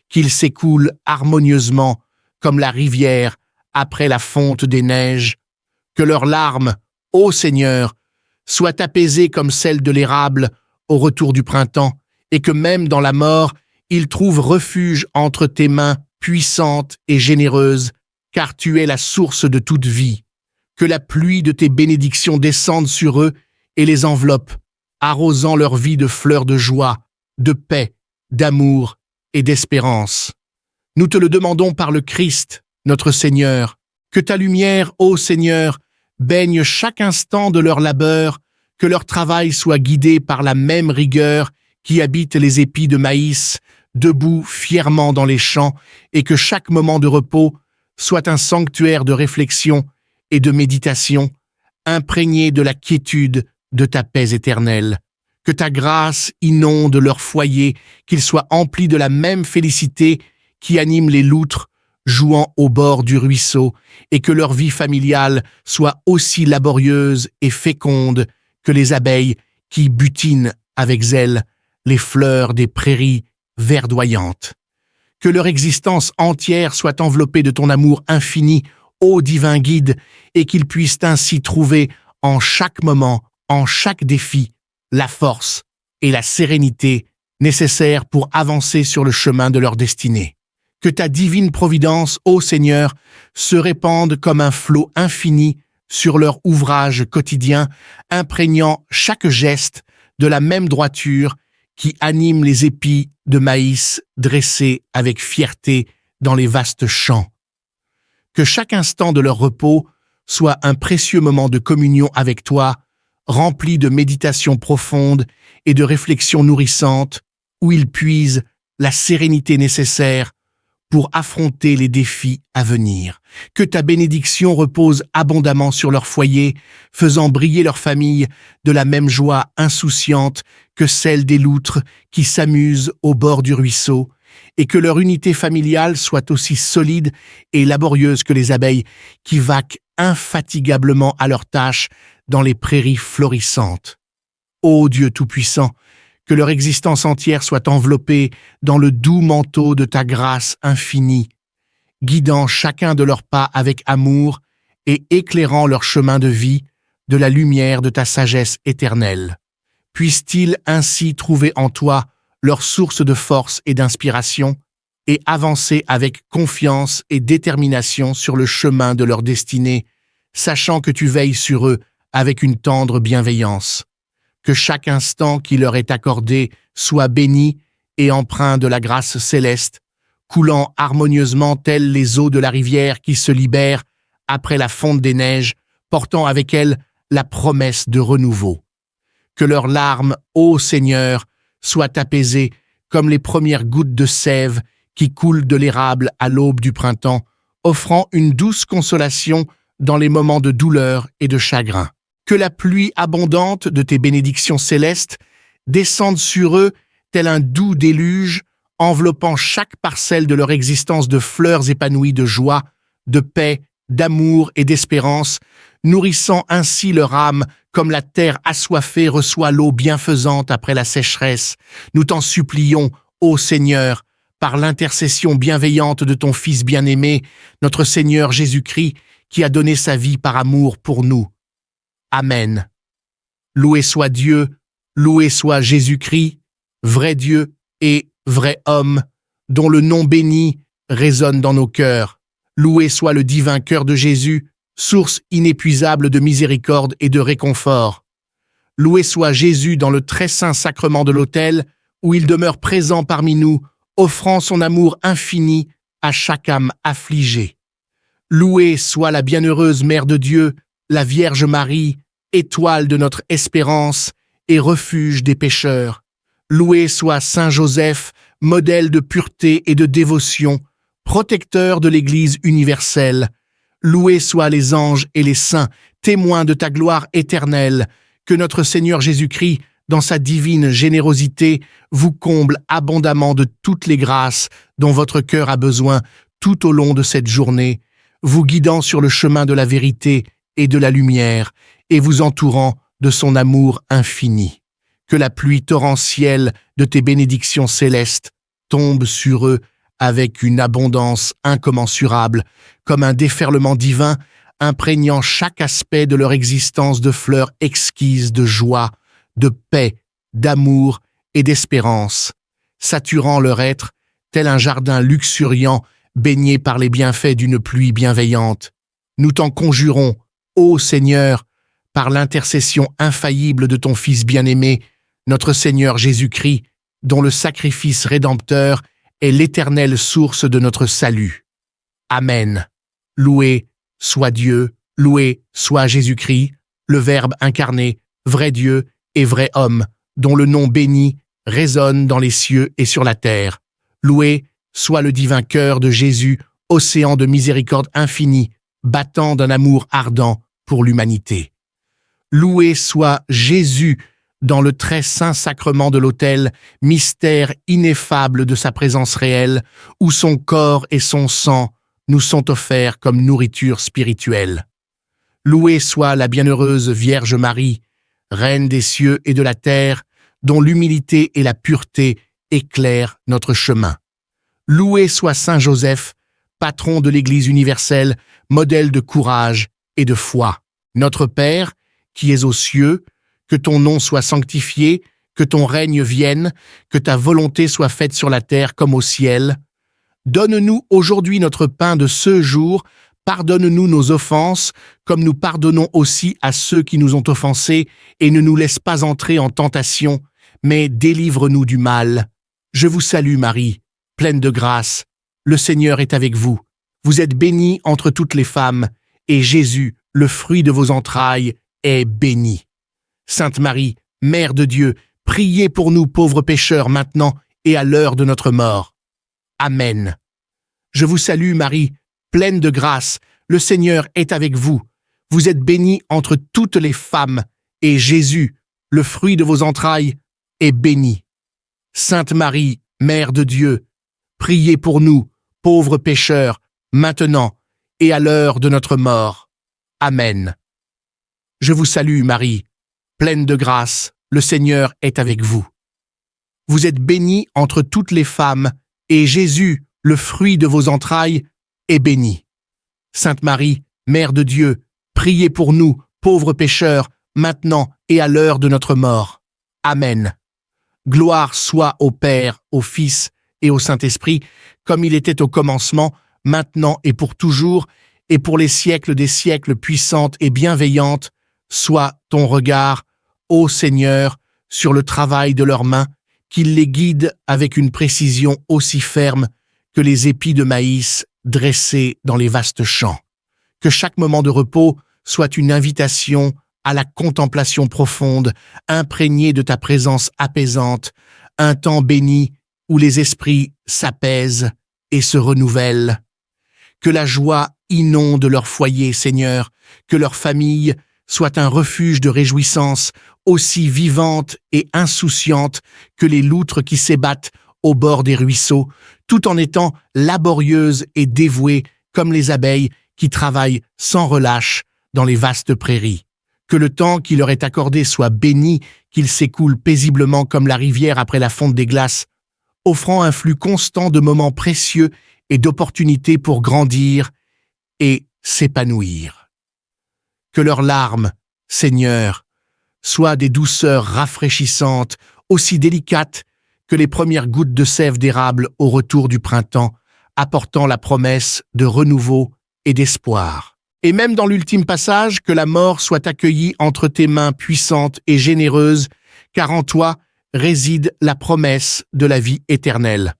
qu'il s'écoule harmonieusement comme la rivière après la fonte des neiges. Que leurs larmes, ô Seigneur, soient apaisées comme celles de l'érable au retour du printemps, et que même dans la mort, ils trouvent refuge entre tes mains puissantes et généreuses, car tu es la source de toute vie. Que la pluie de tes bénédictions descende sur eux et les enveloppe, arrosant leur vie de fleurs de joie, de paix, d'amour et d'espérance. Nous te le demandons par le Christ, notre Seigneur. Que ta lumière, ô Seigneur, baigne chaque instant de leur labeur, que leur travail soit guidé par la même rigueur qui habite les épis de maïs, debout fièrement dans les champs, et que chaque moment de repos soit un sanctuaire de réflexion et de méditation, imprégné de la quiétude de ta paix éternelle. Que ta grâce inonde leur foyer, qu'ils soient emplis de la même félicité qui anime les loutres jouant au bord du ruisseau, et que leur vie familiale soit aussi laborieuse et féconde que les abeilles qui butinent avec zèle les fleurs des prairies verdoyantes. Que leur existence entière soit enveloppée de ton amour infini, ô divin guide, et qu'ils puissent ainsi trouver en chaque moment, en chaque défi, la force et la sérénité nécessaires pour avancer sur le chemin de leur destinée. Que ta divine providence, ô Seigneur, se répande comme un flot infini sur leur ouvrage quotidien, imprégnant chaque geste de la même droiture qui anime les épis de maïs dressés avec fierté dans les vastes champs. Que chaque instant de leur repos soit un précieux moment de communion avec toi, rempli de méditation profonde et de réflexions nourrissantes, où ils puisent la sérénité nécessaire pour affronter les défis à venir. Que ta bénédiction repose abondamment sur leur foyer, faisant briller leur famille de la même joie insouciante que celle des loutres qui s'amusent au bord du ruisseau, et que leur unité familiale soit aussi solide et laborieuse que les abeilles qui vaquent infatigablement à leurs tâches dans les prairies florissantes. Ô Dieu Tout-Puissant, que leur existence entière soit enveloppée dans le doux manteau de ta grâce infinie, guidant chacun de leurs pas avec amour et éclairant leur chemin de vie de la lumière de ta sagesse éternelle. Puissent-ils ainsi trouver en toi leur source de force et d'inspiration et avancer avec confiance et détermination sur le chemin de leur destinée, sachant que tu veilles sur eux avec une tendre bienveillance. Que chaque instant qui leur est accordé soit béni et empreint de la grâce céleste, coulant harmonieusement telles les eaux de la rivière qui se libèrent après la fonte des neiges, portant avec elles la promesse de renouveau. Que leurs larmes, ô Seigneur, soient apaisées comme les premières gouttes de sève qui coulent de l'érable à l'aube du printemps, offrant une douce consolation dans les moments de douleur et de chagrin. Que la pluie abondante de tes bénédictions célestes descende sur eux tel un doux déluge, enveloppant chaque parcelle de leur existence de fleurs épanouies de joie, de paix, d'amour et d'espérance, nourrissant ainsi leur âme comme la terre assoiffée reçoit l'eau bienfaisante après la sécheresse. Nous t'en supplions, ô Seigneur, par l'intercession bienveillante de ton Fils bien-aimé, notre Seigneur Jésus-Christ, qui a donné sa vie par amour pour nous. Amen. Loué soit Dieu, loué soit Jésus-Christ, vrai Dieu et vrai homme, dont le nom béni résonne dans nos cœurs. Loué soit le divin cœur de Jésus, source inépuisable de miséricorde et de réconfort. Loué soit Jésus dans le très saint sacrement de l'autel, où il demeure présent parmi nous, offrant son amour infini à chaque âme affligée. Louée soit la bienheureuse Mère de Dieu, la Vierge Marie, étoile de notre espérance et refuge des pécheurs. Loué soit Saint Joseph, modèle de pureté et de dévotion, protecteur de l'Église universelle. Loués soient les anges et les saints, témoins de ta gloire éternelle. Que notre Seigneur Jésus-Christ, dans sa divine générosité, vous comble abondamment de toutes les grâces dont votre cœur a besoin tout au long de cette journée, vous guidant sur le chemin de la vérité et de la lumière, et vous entourant de son amour infini. Que la pluie torrentielle de tes bénédictions célestes tombe sur eux avec une abondance incommensurable, comme un déferlement divin, imprégnant chaque aspect de leur existence de fleurs exquises de joie, de paix, d'amour et d'espérance, saturant leur être tel un jardin luxuriant baigné par les bienfaits d'une pluie bienveillante. Nous t'en conjurons, ô Seigneur, par l'intercession infaillible de ton Fils bien-aimé, notre Seigneur Jésus-Christ, dont le sacrifice rédempteur est l'éternelle source de notre salut. Amen. Loué soit Dieu, loué soit Jésus-Christ, le Verbe incarné, vrai Dieu et vrai homme, dont le nom béni résonne dans les cieux et sur la terre. Loué soit le divin cœur de Jésus, océan de miséricorde infinie, battant d'un amour ardent pour l'humanité. Loué soit Jésus dans le très saint sacrement de l'autel, mystère ineffable de sa présence réelle, où son corps et son sang nous sont offerts comme nourriture spirituelle. Louée soit la bienheureuse Vierge Marie, Reine des cieux et de la terre, dont l'humilité et la pureté éclairent notre chemin. Loué soit Saint Joseph, patron de l'Église universelle, modèle de courage et de foi. Notre Père, qui es aux cieux, que ton nom soit sanctifié, que ton règne vienne, que ta volonté soit faite sur la terre comme au ciel. Donne-nous aujourd'hui notre pain de ce jour, pardonne-nous nos offenses, comme nous pardonnons aussi à ceux qui nous ont offensés, et ne nous laisse pas entrer en tentation, mais délivre-nous du mal. Je vous salue Marie, pleine de grâce, le Seigneur est avec vous. Vous êtes bénie entre toutes les femmes, et Jésus, le fruit de vos entrailles, est béni. Sainte Marie, Mère de Dieu, priez pour nous pauvres pécheurs maintenant et à l'heure de notre mort. Amen. Je vous salue Marie, pleine de grâce, le Seigneur est avec vous. Vous êtes bénie entre toutes les femmes, et Jésus, le fruit de vos entrailles, est béni. Sainte Marie, Mère de Dieu, priez pour nous, pauvres pécheurs, maintenant et à l'heure de notre mort. Amen. Je vous salue Marie, pleine de grâce, le Seigneur est avec vous. Vous êtes bénie entre toutes les femmes, et Jésus, le fruit de vos entrailles, est béni. Sainte Marie, Mère de Dieu, priez pour nous, pauvres pécheurs, maintenant et à l'heure de notre mort. Amen. Gloire soit au Père, au Fils et au Saint-Esprit, comme il était au commencement, maintenant et pour toujours, et pour les siècles des siècles puissante et bienveillante, soit ton regard, ô Seigneur, sur le travail de leurs mains, qu'il les guide avec une précision aussi ferme que les épis de maïs dressés dans les vastes champs. Que chaque moment de repos soit une invitation à la contemplation profonde, imprégnée de ta présence apaisante, un temps béni où les esprits s'apaisent et se renouvellent. Que la joie inonde leur foyer, Seigneur, que leur famille soit un refuge de réjouissance aussi vivante et insouciante que les loutres qui s'ébattent au bord des ruisseaux, tout en étant laborieuses et dévouées comme les abeilles qui travaillent sans relâche dans les vastes prairies. Que le temps qui leur est accordé soit béni, qu'il s'écoule paisiblement comme la rivière après la fonte des glaces, offrant un flux constant de moments précieux et d'opportunités pour grandir et s'épanouir. Que leurs larmes, Seigneur, soient des douceurs rafraîchissantes, aussi délicates que les premières gouttes de sève d'érable au retour du printemps, apportant la promesse de renouveau et d'espoir. Et même dans l'ultime passage, que la mort soit accueillie entre tes mains puissantes et généreuses, car en toi réside la promesse de la vie éternelle.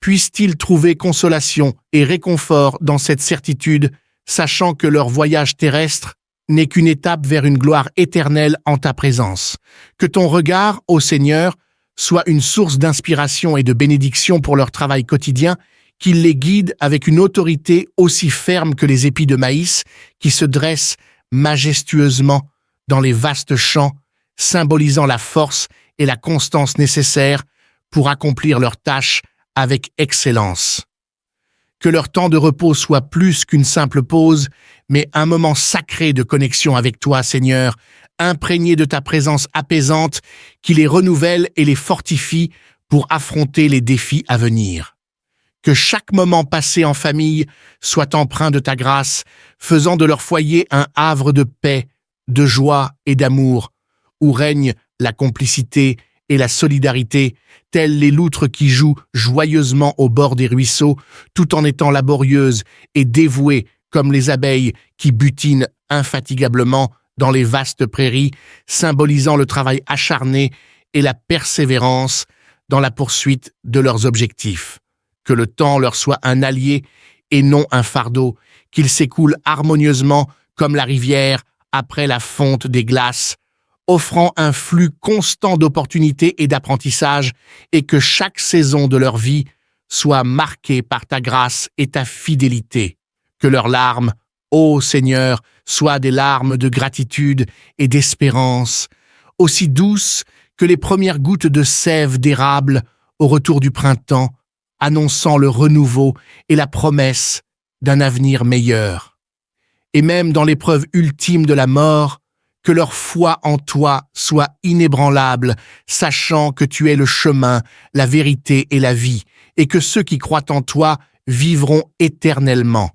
Puissent-ils trouver consolation et réconfort dans cette certitude, sachant que leur voyage terrestre n'est qu'une étape vers une gloire éternelle en ta présence. Que ton regard, ô Seigneur, soit une source d'inspiration et de bénédiction pour leur travail quotidien, qu'il les guide avec une autorité aussi ferme que les épis de maïs qui se dressent majestueusement dans les vastes champs, symbolisant la force et la constance nécessaires pour accomplir leurs tâches avec excellence. Que leur temps de repos soit plus qu'une simple pause, mais un moment sacré de connexion avec toi, Seigneur, imprégné de ta présence apaisante qui les renouvelle et les fortifie pour affronter les défis à venir. Que chaque moment passé en famille soit empreint de ta grâce, faisant de leur foyer un havre de paix, de joie et d'amour, où règne la complicité et la solidarité, telles les loutres qui jouent joyeusement au bord des ruisseaux, tout en étant laborieuses et dévouées comme les abeilles qui butinent infatigablement dans les vastes prairies, symbolisant le travail acharné et la persévérance dans la poursuite de leurs objectifs. Que le temps leur soit un allié et non un fardeau, qu'il s'écoule harmonieusement comme la rivière après la fonte des glaces, offrant un flux constant d'opportunités et d'apprentissage, et que chaque saison de leur vie soit marquée par ta grâce et ta fidélité. Que leurs larmes, ô Seigneur, soient des larmes de gratitude et d'espérance, aussi douces que les premières gouttes de sève d'érable au retour du printemps, annonçant le renouveau et la promesse d'un avenir meilleur. Et même dans l'épreuve ultime de la mort, que leur foi en toi soit inébranlable, sachant que tu es le chemin, la vérité et la vie, et que ceux qui croient en toi vivront éternellement.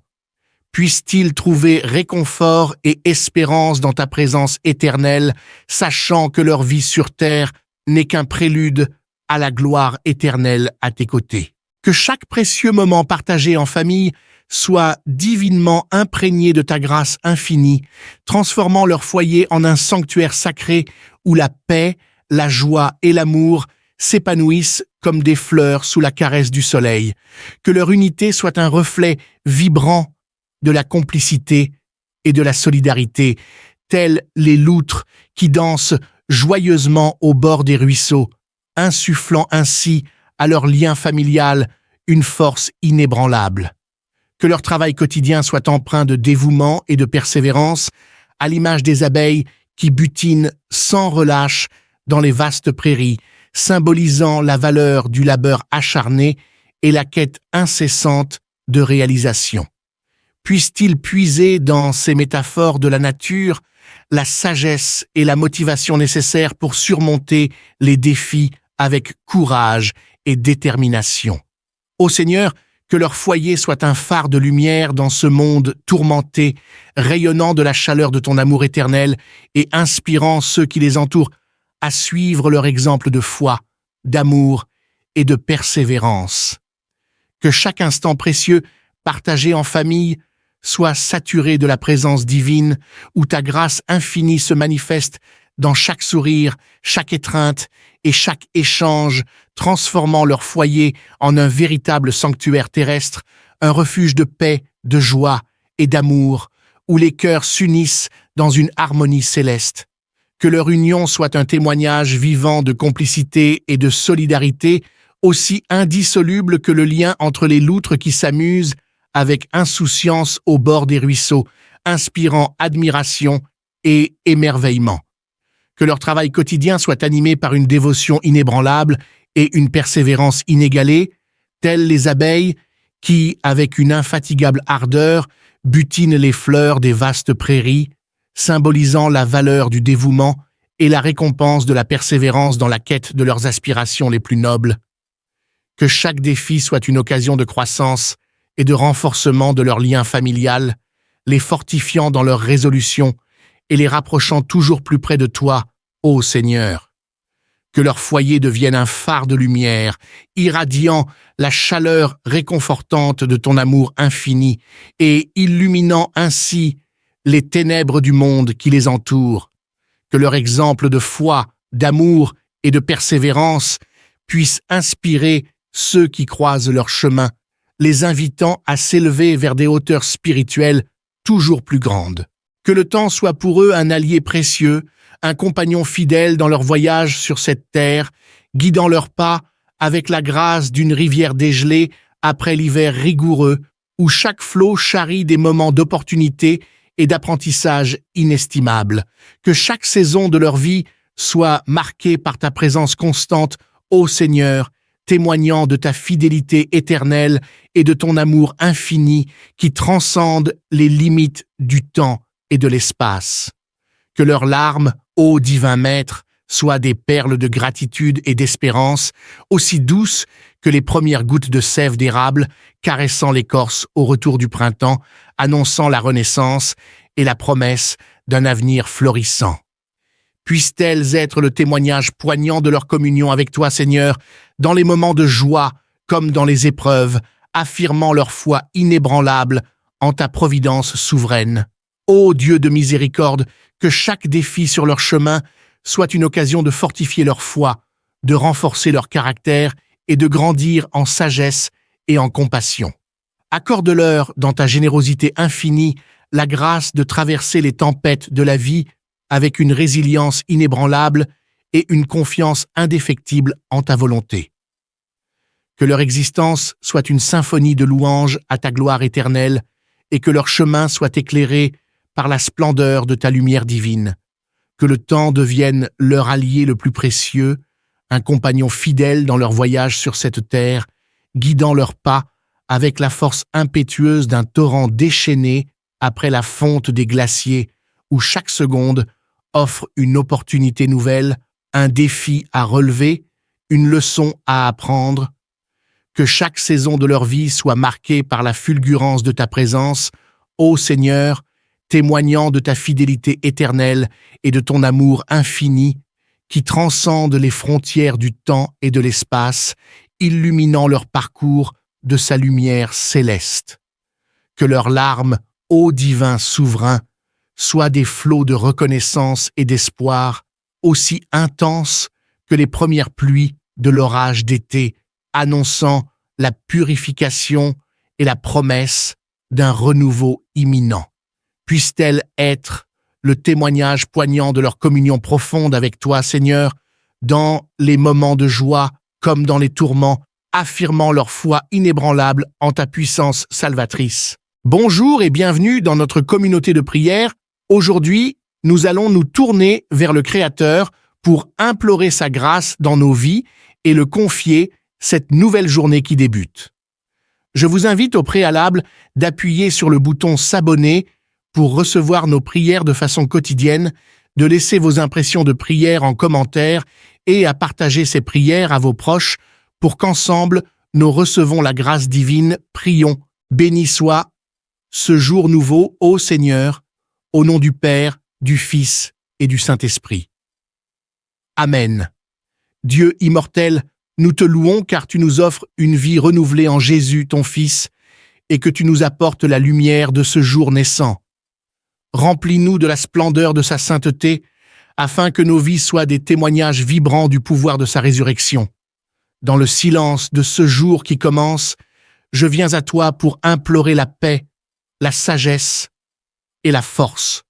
Puissent-ils trouver réconfort et espérance dans ta présence éternelle, sachant que leur vie sur terre n'est qu'un prélude à la gloire éternelle à tes côtés. Que chaque précieux moment partagé en famille soit divinement imprégné de ta grâce infinie, transformant leur foyer en un sanctuaire sacré où la paix, la joie et l'amour s'épanouissent comme des fleurs sous la caresse du soleil. Que leur unité soit un reflet vibrant de la complicité et de la solidarité, tels les loutres qui dansent joyeusement au bord des ruisseaux, insufflant ainsi à leur lien familial une force inébranlable. Que leur travail quotidien soit empreint de dévouement et de persévérance, à l'image des abeilles qui butinent sans relâche dans les vastes prairies, symbolisant la valeur du labeur acharné et la quête incessante de réalisation. Puissent-ils puiser dans ces métaphores de la nature la sagesse et la motivation nécessaires pour surmonter les défis avec courage et détermination. Ô Seigneur, que leur foyer soit un phare de lumière dans ce monde tourmenté, rayonnant de la chaleur de ton amour éternel et inspirant ceux qui les entourent à suivre leur exemple de foi, d'amour et de persévérance. Que chaque instant précieux partagé en famille soit saturé de la présence divine où ta grâce infinie se manifeste dans chaque sourire, chaque étreinte et chaque échange, transformant leur foyer en un véritable sanctuaire terrestre, un refuge de paix, de joie et d'amour, où les cœurs s'unissent dans une harmonie céleste. Que leur union soit un témoignage vivant de complicité et de solidarité, aussi indissoluble que le lien entre les loutres qui s'amusent avec insouciance au bord des ruisseaux, inspirant admiration et émerveillement. Que leur travail quotidien soit animé par une dévotion inébranlable et une persévérance inégalée, telles les abeilles qui, avec une infatigable ardeur, butinent les fleurs des vastes prairies, symbolisant la valeur du dévouement et la récompense de la persévérance dans la quête de leurs aspirations les plus nobles. Que chaque défi soit une occasion de croissance et de renforcement de leur lien familial, les fortifiant dans leur résolution et les rapprochant toujours plus près de toi, ô Seigneur. Que leur foyer devienne un phare de lumière, irradiant la chaleur réconfortante de ton amour infini et illuminant ainsi les ténèbres du monde qui les entoure. Que leur exemple de foi, d'amour et de persévérance puisse inspirer ceux qui croisent leur chemin, les invitant à s'élever vers des hauteurs spirituelles toujours plus grandes. Que le temps soit pour eux un allié précieux, un compagnon fidèle dans leur voyage sur cette terre, guidant leurs pas avec la grâce d'une rivière dégelée après l'hiver rigoureux où chaque flot charrie des moments d'opportunité et d'apprentissage inestimables. Que chaque saison de leur vie soit marquée par ta présence constante, ô Seigneur, témoignant de ta fidélité éternelle et de ton amour infini qui transcende les limites du temps et de l'espace. Que leurs larmes, ô divin Maître, soient des perles de gratitude et d'espérance, aussi douces que les premières gouttes de sève d'érable caressant l'écorce au retour du printemps, annonçant la renaissance et la promesse d'un avenir florissant. Puissent-elles être le témoignage poignant de leur communion avec toi, Seigneur, dans les moments de joie comme dans les épreuves, affirmant leur foi inébranlable en ta providence souveraine. Ô Dieu de miséricorde, que chaque défi sur leur chemin soit une occasion de fortifier leur foi, de renforcer leur caractère et de grandir en sagesse et en compassion. Accorde-leur, dans ta générosité infinie, la grâce de traverser les tempêtes de la vie avec une résilience inébranlable et une confiance indéfectible en ta volonté. Que leur existence soit une symphonie de louanges à ta gloire éternelle et que leur chemin soit éclairé par la splendeur de ta lumière divine. Que le temps devienne leur allié le plus précieux, un compagnon fidèle dans leur voyage sur cette terre, guidant leurs pas avec la force impétueuse d'un torrent déchaîné après la fonte des glaciers, où chaque seconde offre une opportunité nouvelle, un défi à relever, une leçon à apprendre. Que chaque saison de leur vie soit marquée par la fulgurance de ta présence, ô Seigneur, témoignant de ta fidélité éternelle et de ton amour infini, qui transcende les frontières du temps et de l'espace, illuminant leur parcours de sa lumière céleste. Que leurs larmes, ô divin souverain, soient des flots de reconnaissance et d'espoir, aussi intenses que les premières pluies de l'orage d'été, annonçant la purification et la promesse d'un renouveau imminent. Puisse-t-elle être le témoignage poignant de leur communion profonde avec toi, Seigneur, dans les moments de joie comme dans les tourments, affirmant leur foi inébranlable en ta puissance salvatrice. Bonjour et bienvenue dans notre communauté de prière. Aujourd'hui, nous allons nous tourner vers le Créateur pour implorer sa grâce dans nos vies et le confier cette nouvelle journée qui débute. Je vous invite au préalable d'appuyer sur le bouton « S'abonner » pour recevoir nos prières de façon quotidienne, de laisser vos impressions de prière en commentaire et à partager ces prières à vos proches pour qu'ensemble, nous recevons la grâce divine. Prions. Béni soit ce jour nouveau, ô Seigneur, au nom du Père, du Fils et du Saint-Esprit. Amen. Dieu immortel, nous te louons car tu nous offres une vie renouvelée en Jésus, ton Fils, et que tu nous apportes la lumière de ce jour naissant. Remplis-nous de la splendeur de sa sainteté, afin que nos vies soient des témoignages vibrants du pouvoir de sa résurrection. Dans le silence de ce jour qui commence, je viens à toi pour implorer la paix, la sagesse et la force.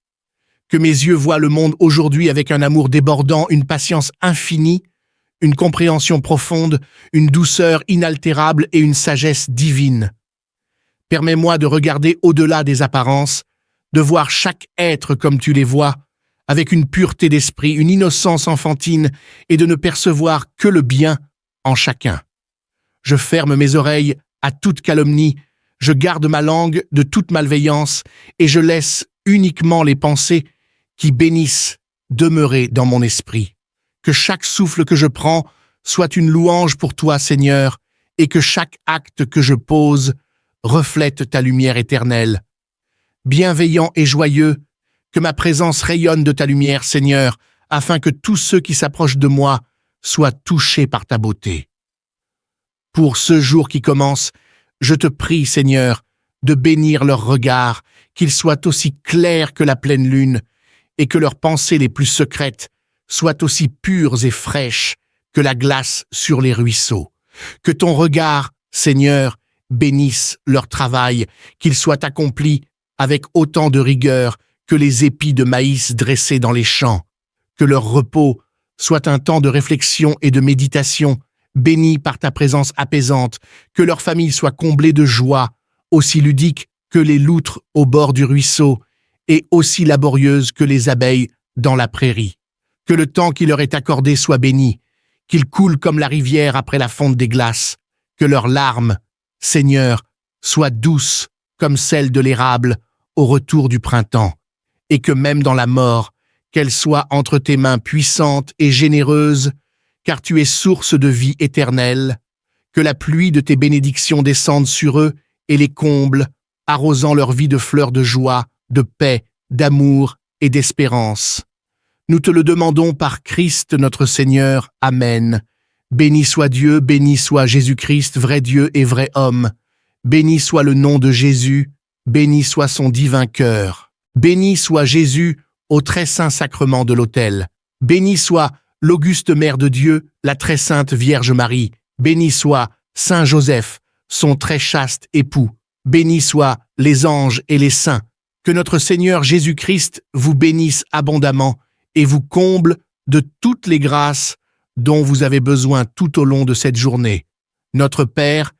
Que mes yeux voient le monde aujourd'hui avec un amour débordant, une patience infinie, une compréhension profonde, une douceur inaltérable et une sagesse divine. Permets-moi de regarder au-delà des apparences, de voir chaque être comme tu les vois, avec une pureté d'esprit, une innocence enfantine, et de ne percevoir que le bien en chacun. Je ferme mes oreilles à toute calomnie, je garde ma langue de toute malveillance, et je laisse uniquement les pensées qui bénissent demeurer dans mon esprit. Que chaque souffle que je prends soit une louange pour toi, Seigneur, et que chaque acte que je pose reflète ta lumière éternelle. Bienveillant et joyeux, que ma présence rayonne de ta lumière, Seigneur, afin que tous ceux qui s'approchent de moi soient touchés par ta beauté. Pour ce jour qui commence, je te prie, Seigneur, de bénir leurs regards, qu'ils soient aussi clairs que la pleine lune, et que leurs pensées les plus secrètes soient aussi pures et fraîches que la glace sur les ruisseaux. Que ton regard, Seigneur, bénisse leur travail, qu'il soit accompli avec autant de rigueur que les épis de maïs dressés dans les champs. Que leur repos soit un temps de réflexion et de méditation, bénis par ta présence apaisante, que leur famille soit comblée de joie, aussi ludique que les loutres au bord du ruisseau, et aussi laborieuse que les abeilles dans la prairie. Que le temps qui leur est accordé soit béni, qu'ils coulent comme la rivière après la fonte des glaces, que leurs larmes, Seigneur, soient douces comme celles de l'érable au retour du printemps, et que même dans la mort, qu'elle soit entre tes mains puissantes et généreuses, car tu es source de vie éternelle, que la pluie de tes bénédictions descende sur eux et les comble, arrosant leur vie de fleurs de joie, de paix, d'amour et d'espérance. Nous te le demandons par Christ notre Seigneur. Amen. Béni soit Dieu, béni soit Jésus-Christ, vrai Dieu et vrai homme. Béni soit le nom de Jésus, béni soit son divin cœur. Béni soit Jésus au très saint sacrement de l'autel. Béni soit l'auguste Mère de Dieu, la très sainte Vierge Marie. Béni soit Saint Joseph, son très chaste époux. Béni soient les anges et les saints. Que notre Seigneur Jésus-Christ vous bénisse abondamment et vous comble de toutes les grâces dont vous avez besoin tout au long de cette journée. Notre Père,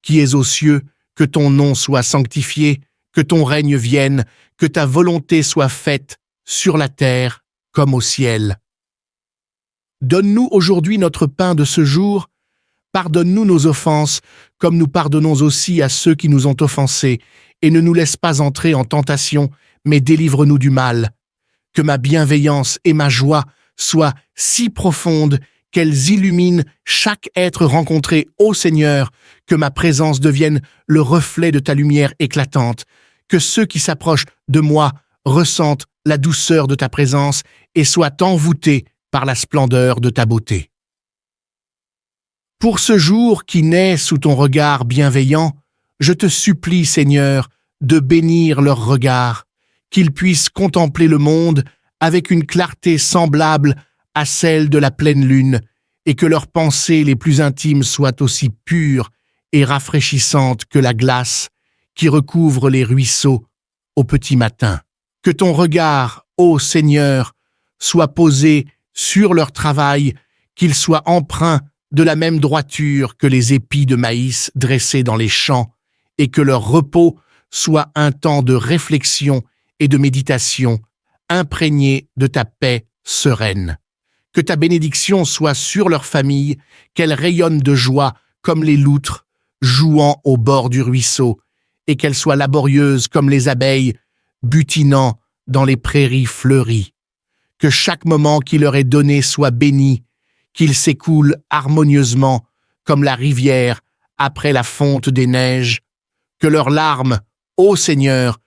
qui es aux cieux, que ton nom soit sanctifié, que ton règne vienne, que ta volonté soit faite sur la terre comme au ciel. Donne-nous aujourd'hui notre pain de ce jour. Pardonne-nous nos offenses, comme nous pardonnons aussi à ceux qui nous ont offensés, et ne nous laisse pas entrer en tentation, mais délivre-nous du mal. Que ma bienveillance et ma joie soient si profondes qu'elles illuminent chaque être rencontré, ô Seigneur, que ma présence devienne le reflet de ta lumière éclatante, que ceux qui s'approchent de moi ressentent la douceur de ta présence et soient envoûtés par la splendeur de ta beauté. Pour ce jour qui naît sous ton regard bienveillant, je te supplie, Seigneur, de bénir leurs regards, qu'ils puissent contempler le monde avec une clarté semblable à celle de la pleine lune, et que leurs pensées les plus intimes soient aussi pures et rafraîchissantes que la glace qui recouvre les ruisseaux au petit matin. Que ton regard, ô Seigneur, soit posé sur leur travail, qu'il soit empreint de la même droiture que les épis de maïs dressés dans les champs, et que leur repos soit un temps de réflexion et de méditation, imprégné de ta paix sereine. Que ta bénédiction soit sur leur famille, qu'elle rayonne de joie comme les loutres, jouant au bord du ruisseau, et qu'elle soit laborieuse comme les abeilles, butinant dans les prairies fleuries. Que chaque moment qui leur est donné soit béni, qu'il s'écoule harmonieusement comme la rivière après la fonte des neiges. Que leurs larmes, ô Seigneur,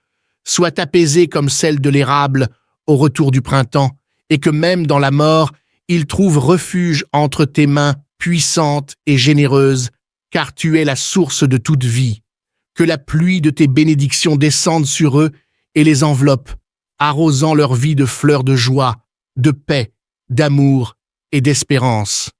soient apaisées comme celles de l'érable au retour du printemps, et que même dans la mort, ils trouvent refuge entre tes mains puissantes et généreuses, car tu es la source de toute vie. Que la pluie de tes bénédictions descende sur eux et les enveloppe, arrosant leur vie de fleurs de joie, de paix, d'amour et d'espérance.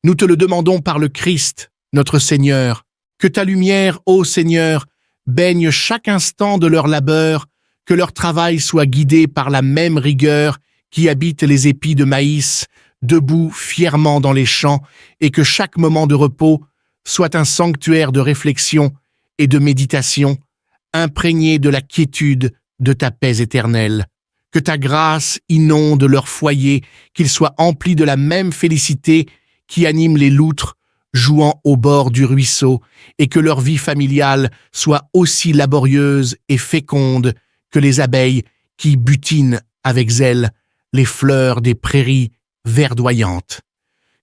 Nous te le demandons par le Christ, notre Seigneur. Que ta lumière, ô Seigneur, baigne chaque instant de leur labeur, que leur travail soit guidé par la même rigueur qui habite les épis de maïs, debout fièrement dans les champs, et que chaque moment de repos soit un sanctuaire de réflexion et de méditation, imprégné de la quiétude de ta paix éternelle. Que ta grâce inonde leur foyer, qu'ils soient emplis de la même félicité qui anime les loutres jouant au bord du ruisseau, et que leur vie familiale soit aussi laborieuse et féconde que les abeilles qui butinent avec zèle les fleurs des prairies verdoyantes.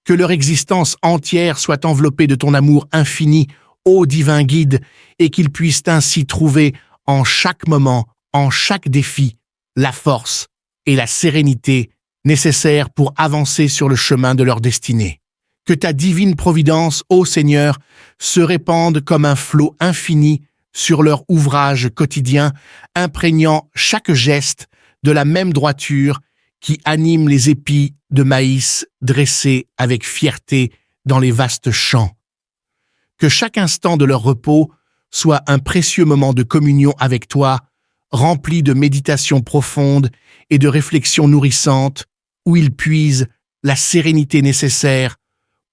Que leur existence entière soit enveloppée de ton amour infini, ô divin guide, et qu'ils puissent ainsi trouver en chaque moment, en chaque défi, la force et la sérénité nécessaires pour avancer sur le chemin de leur destinée. Que ta divine providence, ô Seigneur, se répande comme un flot infini sur leur ouvrage quotidien, imprégnant chaque geste de la même droiture qui anime les épis de maïs dressés avec fierté dans les vastes champs. Que chaque instant de leur repos soit un précieux moment de communion avec toi, rempli de méditation profonde et de réflexions nourrissantes, où ils puisent la sérénité nécessaire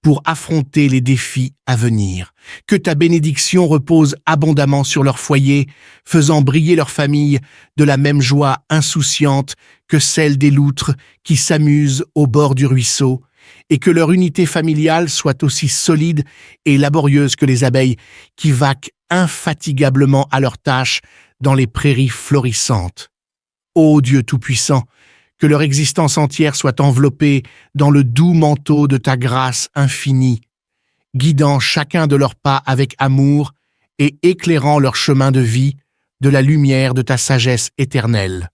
pour affronter les défis à venir. Que ta bénédiction repose abondamment sur leur foyer, faisant briller leur famille de la même joie insouciante que celle des loutres qui s'amusent au bord du ruisseau, et que leur unité familiale soit aussi solide et laborieuse que les abeilles qui vaquent infatigablement à leurs tâches dans les prairies florissantes. Ô Dieu Tout-Puissant, que leur existence entière soit enveloppée dans le doux manteau de ta grâce infinie, guidant chacun de leurs pas avec amour et éclairant leur chemin de vie de la lumière de ta sagesse éternelle.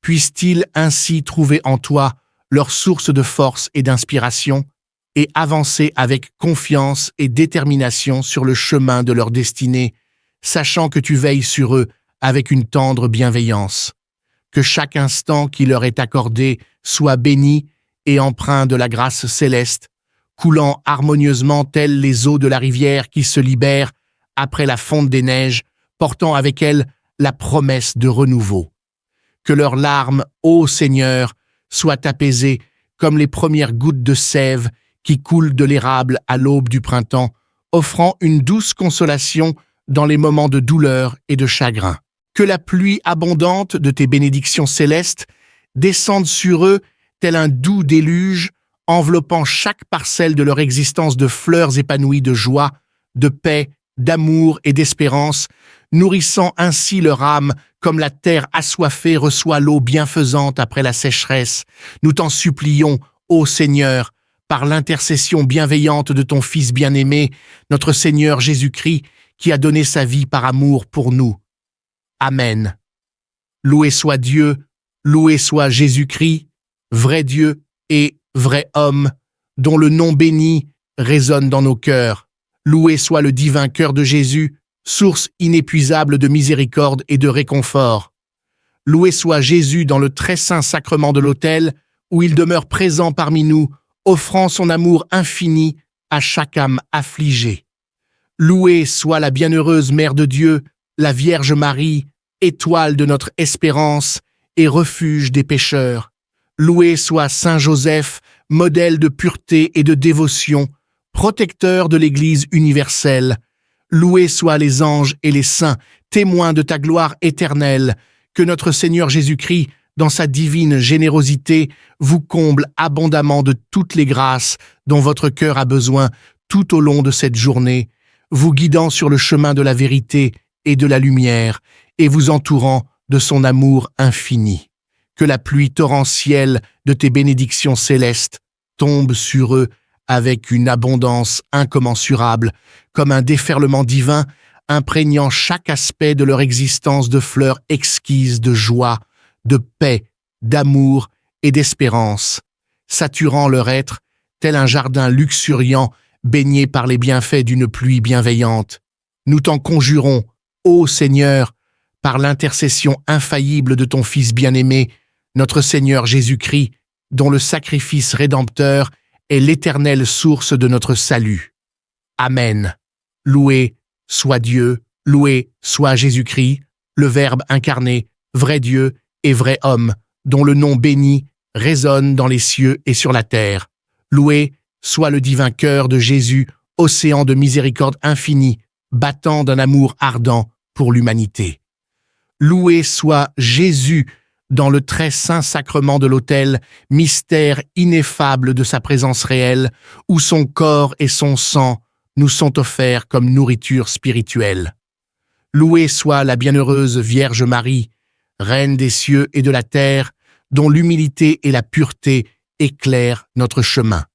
Puissent-ils ainsi trouver en toi leur source de force et d'inspiration et avancer avec confiance et détermination sur le chemin de leur destinée, sachant que tu veilles sur eux avec une tendre bienveillance. Que chaque instant qui leur est accordé soit béni et empreint de la grâce céleste, coulant harmonieusement telles les eaux de la rivière qui se libèrent après la fonte des neiges, portant avec elles la promesse de renouveau. Que leurs larmes, ô Seigneur, soient apaisées comme les premières gouttes de sève qui coulent de l'érable à l'aube du printemps, offrant une douce consolation dans les moments de douleur et de chagrin. Que la pluie abondante de tes bénédictions célestes descende sur eux tel un doux déluge, enveloppant chaque parcelle de leur existence de fleurs épanouies de joie, de paix, d'amour et d'espérance, nourrissant ainsi leur âme comme la terre assoiffée reçoit l'eau bienfaisante après la sécheresse. Nous t'en supplions, ô Seigneur, par l'intercession bienveillante de ton Fils bien-aimé, notre Seigneur Jésus-Christ, qui a donné sa vie par amour pour nous. Amen. Loué soit Dieu, loué soit Jésus-Christ, vrai Dieu et vrai homme, dont le nom béni résonne dans nos cœurs. Loué soit le divin cœur de Jésus, source inépuisable de miséricorde et de réconfort. Loué soit Jésus dans le très saint sacrement de l'autel, où il demeure présent parmi nous, offrant son amour infini à chaque âme affligée. Louée soit la bienheureuse Mère de Dieu, la Vierge Marie, étoile de notre espérance et refuge des pécheurs. Loué soit Saint Joseph, modèle de pureté et de dévotion, protecteur de l'Église universelle. Loués soient les anges et les saints, témoins de ta gloire éternelle. Que notre Seigneur Jésus-Christ, dans sa divine générosité, vous comble abondamment de toutes les grâces dont votre cœur a besoin tout au long de cette journée, vous guidant sur le chemin de la vérité et de la lumière, et vous entourant de son amour infini. Que la pluie torrentielle de tes bénédictions célestes tombe sur eux avec une abondance incommensurable, comme un déferlement divin, imprégnant chaque aspect de leur existence de fleurs exquises de joie, de paix, d'amour et d'espérance, saturant leur être tel un jardin luxuriant baigné par les bienfaits d'une pluie bienveillante. Nous t'en conjurons, ô Seigneur, par l'intercession infaillible de ton Fils bien-aimé, notre Seigneur Jésus-Christ, dont le sacrifice rédempteur est l'éternelle source de notre salut. Amen. Loué soit Dieu, loué soit Jésus-Christ, le Verbe incarné, vrai Dieu et vrai homme, dont le nom béni résonne dans les cieux et sur la terre. Loué soit le divin cœur de Jésus, océan de miséricorde infinie, battant d'un amour ardent pour l'humanité. Loué soit Jésus dans le très saint sacrement de l'autel, mystère ineffable de sa présence réelle, où son corps et son sang nous sont offerts comme nourriture spirituelle. Louée soit la bienheureuse Vierge Marie, Reine des cieux et de la terre, dont l'humilité et la pureté éclairent notre chemin.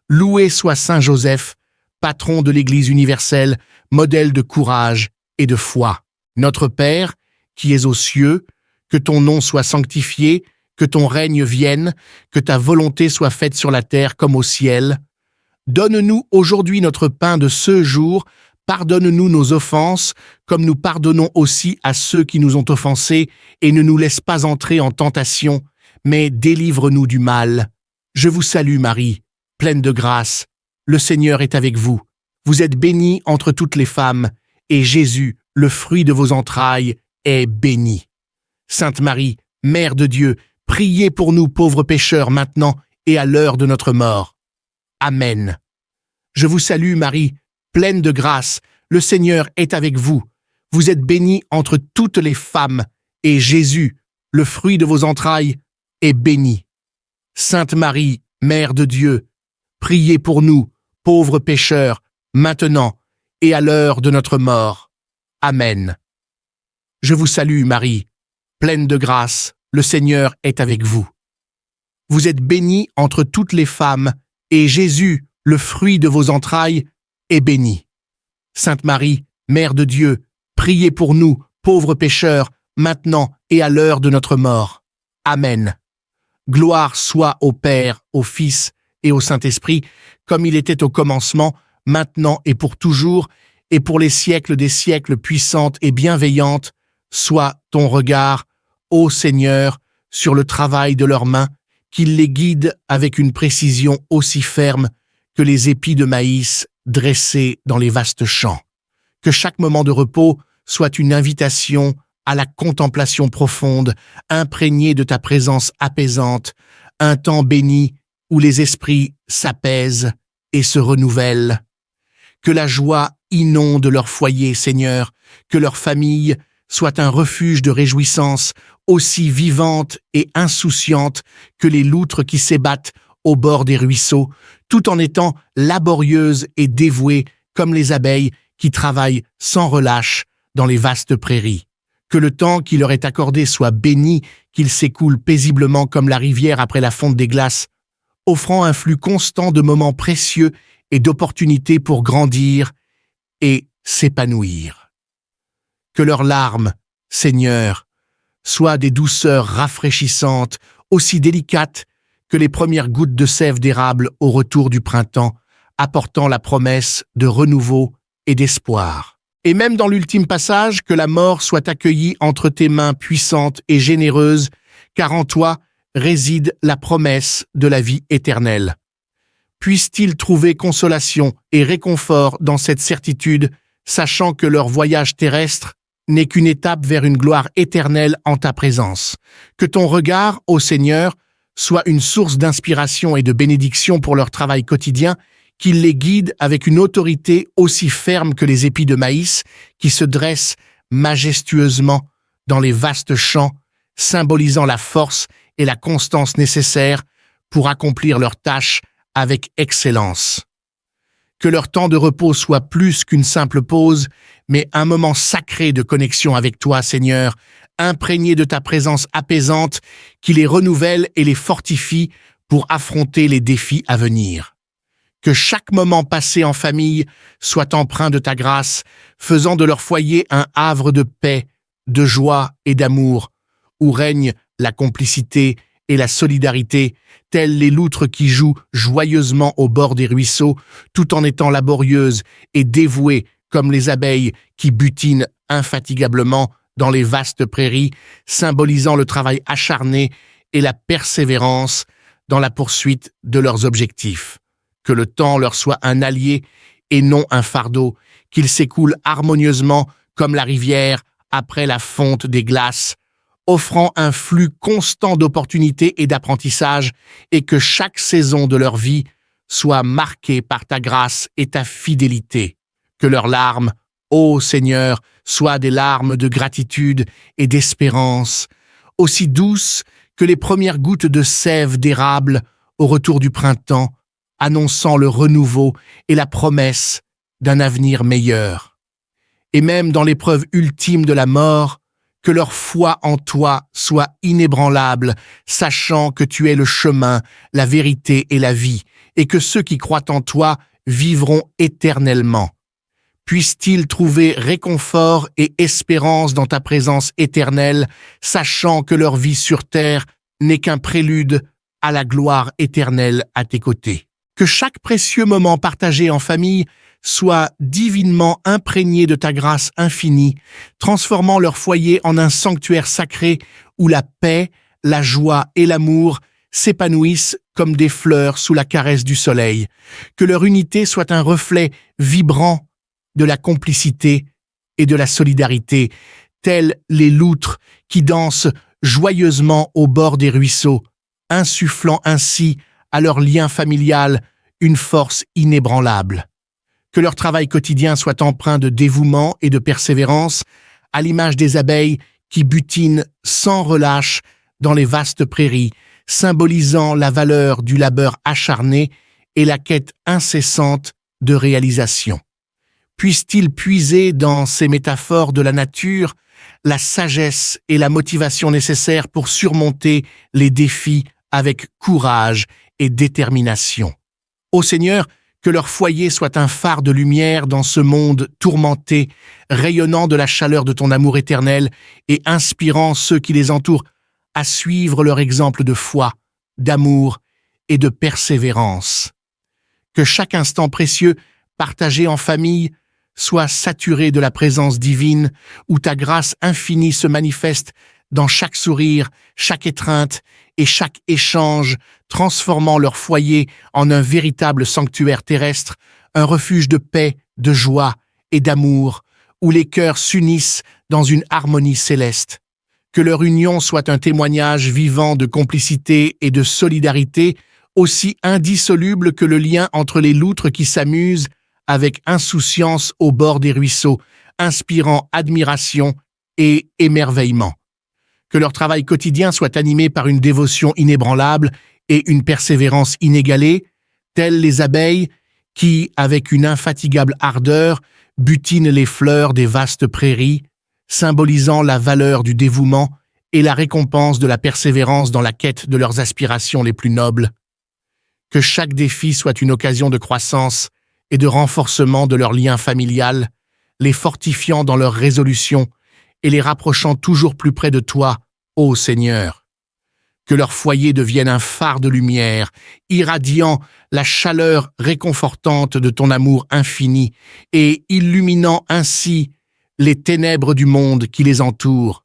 Loué soit Saint Joseph, patron de l'Église universelle, modèle de courage et de foi. Notre Père, qui es aux cieux, que ton nom soit sanctifié, que ton règne vienne, que ta volonté soit faite sur la terre comme au ciel. Donne-nous aujourd'hui notre pain de ce jour, pardonne-nous nos offenses, comme nous pardonnons aussi à ceux qui nous ont offensés, et ne nous laisse pas entrer en tentation, mais délivre-nous du mal. Je vous salue Marie, pleine de grâce, le Seigneur est avec vous. Vous êtes bénie entre toutes les femmes, et Jésus, le fruit de vos entrailles, est béni. Sainte Marie, Mère de Dieu, priez pour nous pauvres pécheurs maintenant et à l'heure de notre mort. Amen. Je vous salue Marie, pleine de grâce, le Seigneur est avec vous. Vous êtes bénie entre toutes les femmes, et Jésus, le fruit de vos entrailles, est béni. Sainte Marie, Mère de Dieu, priez pour nous, pauvres pécheurs, maintenant et à l'heure de notre mort. Amen. Je vous salue Marie, pleine de grâce, le Seigneur est avec vous. Vous êtes bénie entre toutes les femmes, et Jésus, le fruit de vos entrailles, est béni. Sainte Marie, Mère de Dieu, priez pour nous, pauvres pécheurs, maintenant et à l'heure de notre mort. Amen. Gloire soit au Père, au Fils et au Saint-Esprit, comme il était au commencement, maintenant et pour toujours, et pour les siècles des siècles, puissante et bienveillante, soit ton regard, ô Seigneur, sur le travail de leurs mains, qu'il les guide avec une précision aussi ferme que les épis de maïs dressés dans les vastes champs. Que chaque moment de repos soit une invitation à la contemplation profonde, imprégnée de ta présence apaisante, un temps béni où les esprits s'apaisent et se renouvellent. Que la joie inonde leur foyer, Seigneur, que leur famille soit un refuge de réjouissance aussi vivante et insouciante que les loutres qui s'ébattent au bord des ruisseaux, tout en étant laborieuses et dévouées comme les abeilles qui travaillent sans relâche dans les vastes prairies. Que le temps qui leur est accordé soit béni, qu'il s'écoule paisiblement comme la rivière après la fonte des glaces, offrant un flux constant de moments précieux et d'opportunités pour grandir et s'épanouir. Que leurs larmes, Seigneur, soient des douceurs rafraîchissantes, aussi délicates que les premières gouttes de sève d'érable au retour du printemps, apportant la promesse de renouveau et d'espoir. Et même dans l'ultime passage, que la mort soit accueillie entre tes mains puissantes et généreuses, car en toi réside la promesse de la vie éternelle. Puissent-ils trouver consolation et réconfort dans cette certitude, sachant que leur voyage terrestre n'est qu'une étape vers une gloire éternelle en ta présence. Que ton regard, ô Seigneur, soit une source d'inspiration et de bénédiction pour leur travail quotidien, qu'il les guide avec une autorité aussi ferme que les épis de maïs qui se dressent majestueusement dans les vastes champs, symbolisant la force et la constance nécessaires pour accomplir leurs tâches avec excellence. Que leur temps de repos soit plus qu'une simple pause, mais un moment sacré de connexion avec toi, Seigneur, imprégné de ta présence apaisante qui les renouvelle et les fortifie pour affronter les défis à venir. Que chaque moment passé en famille soit empreint de ta grâce, faisant de leur foyer un havre de paix, de joie et d'amour, où règne la complicité et la solidarité, telles les loutres qui jouent joyeusement au bord des ruisseaux, tout en étant laborieuses et dévouées comme les abeilles qui butinent infatigablement dans les vastes prairies, symbolisant le travail acharné et la persévérance dans la poursuite de leurs objectifs. Que le temps leur soit un allié et non un fardeau, qu'il s'écoule harmonieusement comme la rivière après la fonte des glaces, offrant un flux constant d'opportunités et d'apprentissage, et que chaque saison de leur vie soit marquée par ta grâce et ta fidélité. Que leurs larmes, ô Seigneur, soient des larmes de gratitude et d'espérance, aussi douces que les premières gouttes de sève d'érable au retour du printemps, annonçant le renouveau et la promesse d'un avenir meilleur. Et même dans l'épreuve ultime de la mort, que leur foi en toi soit inébranlable, sachant que tu es le chemin, la vérité et la vie, et que ceux qui croient en toi vivront éternellement. Puissent-ils trouver réconfort et espérance dans ta présence éternelle, sachant que leur vie sur terre n'est qu'un prélude à la gloire éternelle à tes côtés. Que chaque précieux moment partagé en famille soit divinement imprégné de ta grâce infinie, transformant leur foyer en un sanctuaire sacré où la paix, la joie et l'amour s'épanouissent comme des fleurs sous la caresse du soleil. Que leur unité soit un reflet vibrant de la complicité et de la solidarité, tels les loutres qui dansent joyeusement au bord des ruisseaux, insufflant ainsi à leur lien familial une force inébranlable. Que leur travail quotidien soit empreint de dévouement et de persévérance, à l'image des abeilles qui butinent sans relâche dans les vastes prairies, symbolisant la valeur du labeur acharné et la quête incessante de réalisation. Puissent-ils puiser dans ces métaphores de la nature la sagesse et la motivation nécessaires pour surmonter les défis avec courage et détermination. Ô Seigneur, que leur foyer soit un phare de lumière dans ce monde tourmenté, rayonnant de la chaleur de ton amour éternel et inspirant ceux qui les entourent à suivre leur exemple de foi, d'amour et de persévérance. Que chaque instant précieux, partagé en famille, soit saturé de la présence divine, où ta grâce infinie se manifeste dans chaque sourire, chaque étreinte et chaque échange, transformant leur foyer en un véritable sanctuaire terrestre, un refuge de paix, de joie et d'amour, où les cœurs s'unissent dans une harmonie céleste. Que leur union soit un témoignage vivant de complicité et de solidarité, aussi indissoluble que le lien entre les loutres qui s'amusent avec insouciance au bord des ruisseaux, inspirant admiration et émerveillement. Que leur travail quotidien soit animé par une dévotion inébranlable et une persévérance inégalée, telles les abeilles qui, avec une infatigable ardeur, butinent les fleurs des vastes prairies, symbolisant la valeur du dévouement et la récompense de la persévérance dans la quête de leurs aspirations les plus nobles. Que chaque défi soit une occasion de croissance et de renforcement de leur lien familial, les fortifiant dans leur résolution et les rapprochant toujours plus près de toi, ô Seigneur. Que leur foyer devienne un phare de lumière, irradiant la chaleur réconfortante de ton amour infini et illuminant ainsi les ténèbres du monde qui les entoure.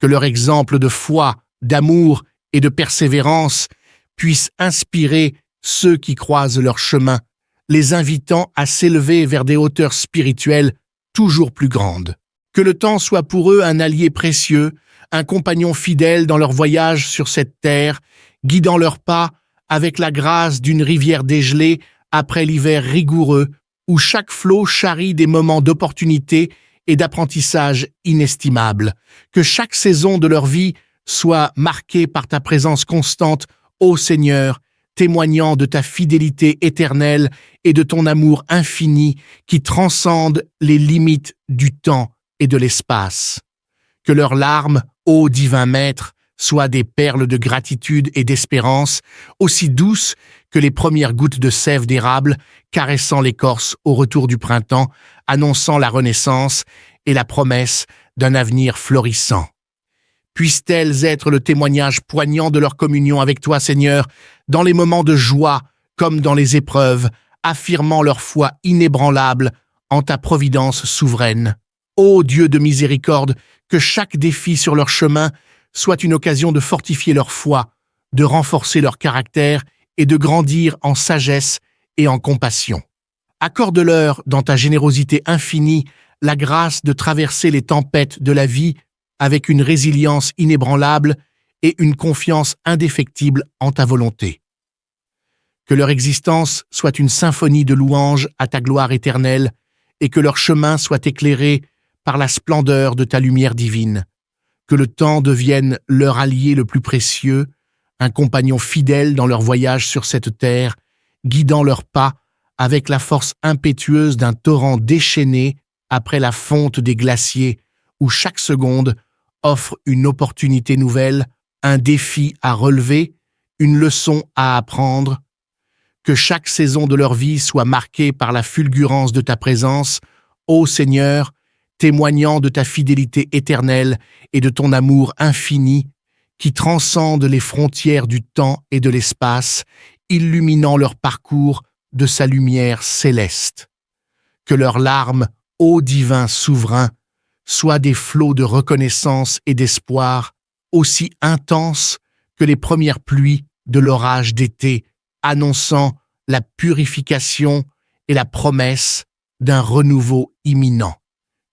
Que leur exemple de foi, d'amour et de persévérance puisse inspirer ceux qui croisent leur chemin, les invitant à s'élever vers des hauteurs spirituelles toujours plus grandes. Que le temps soit pour eux un allié précieux, un compagnon fidèle dans leur voyage sur cette terre, guidant leurs pas avec la grâce d'une rivière dégelée après l'hiver rigoureux, où chaque flot charrie des moments d'opportunité et d'apprentissage inestimables. Que chaque saison de leur vie soit marquée par ta présence constante, ô Seigneur, témoignant de ta fidélité éternelle et de ton amour infini qui transcende les limites du temps et de l'espace. Que leurs larmes, ô divin Maître, soient des perles de gratitude et d'espérance, aussi douces que les premières gouttes de sève d'érable caressant l'écorce au retour du printemps, annonçant la renaissance et la promesse d'un avenir florissant. Puissent-elles être le témoignage poignant de leur communion avec toi, Seigneur, dans les moments de joie comme dans les épreuves, affirmant leur foi inébranlable en ta providence souveraine. Ô Dieu de miséricorde, que chaque défi sur leur chemin soit une occasion de fortifier leur foi, de renforcer leur caractère et de grandir en sagesse et en compassion. Accorde-leur, dans ta générosité infinie, la grâce de traverser les tempêtes de la vie avec une résilience inébranlable et une confiance indéfectible en ta volonté. Que leur existence soit une symphonie de louanges à ta gloire éternelle et que leur chemin soit éclairé par la splendeur de ta lumière divine. Que le temps devienne leur allié le plus précieux, un compagnon fidèle dans leur voyage sur cette terre, guidant leurs pas avec la force impétueuse d'un torrent déchaîné après la fonte des glaciers, où chaque seconde offre une opportunité nouvelle, un défi à relever, une leçon à apprendre. Que chaque saison de leur vie soit marquée par la fulgurance de ta présence, ô Seigneur, témoignant de ta fidélité éternelle et de ton amour infini, qui transcende les frontières du temps et de l'espace, illuminant leur parcours de sa lumière céleste. Que leurs larmes, ô divin souverain, soient des flots de reconnaissance et d'espoir, aussi intenses que les premières pluies de l'orage d'été, annonçant la purification et la promesse d'un renouveau imminent.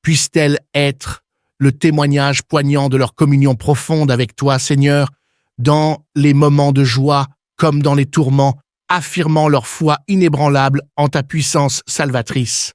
Puisse-t-elle être le témoignage poignant de leur communion profonde avec toi, Seigneur, dans les moments de joie comme dans les tourments, affirmant leur foi inébranlable en ta puissance salvatrice.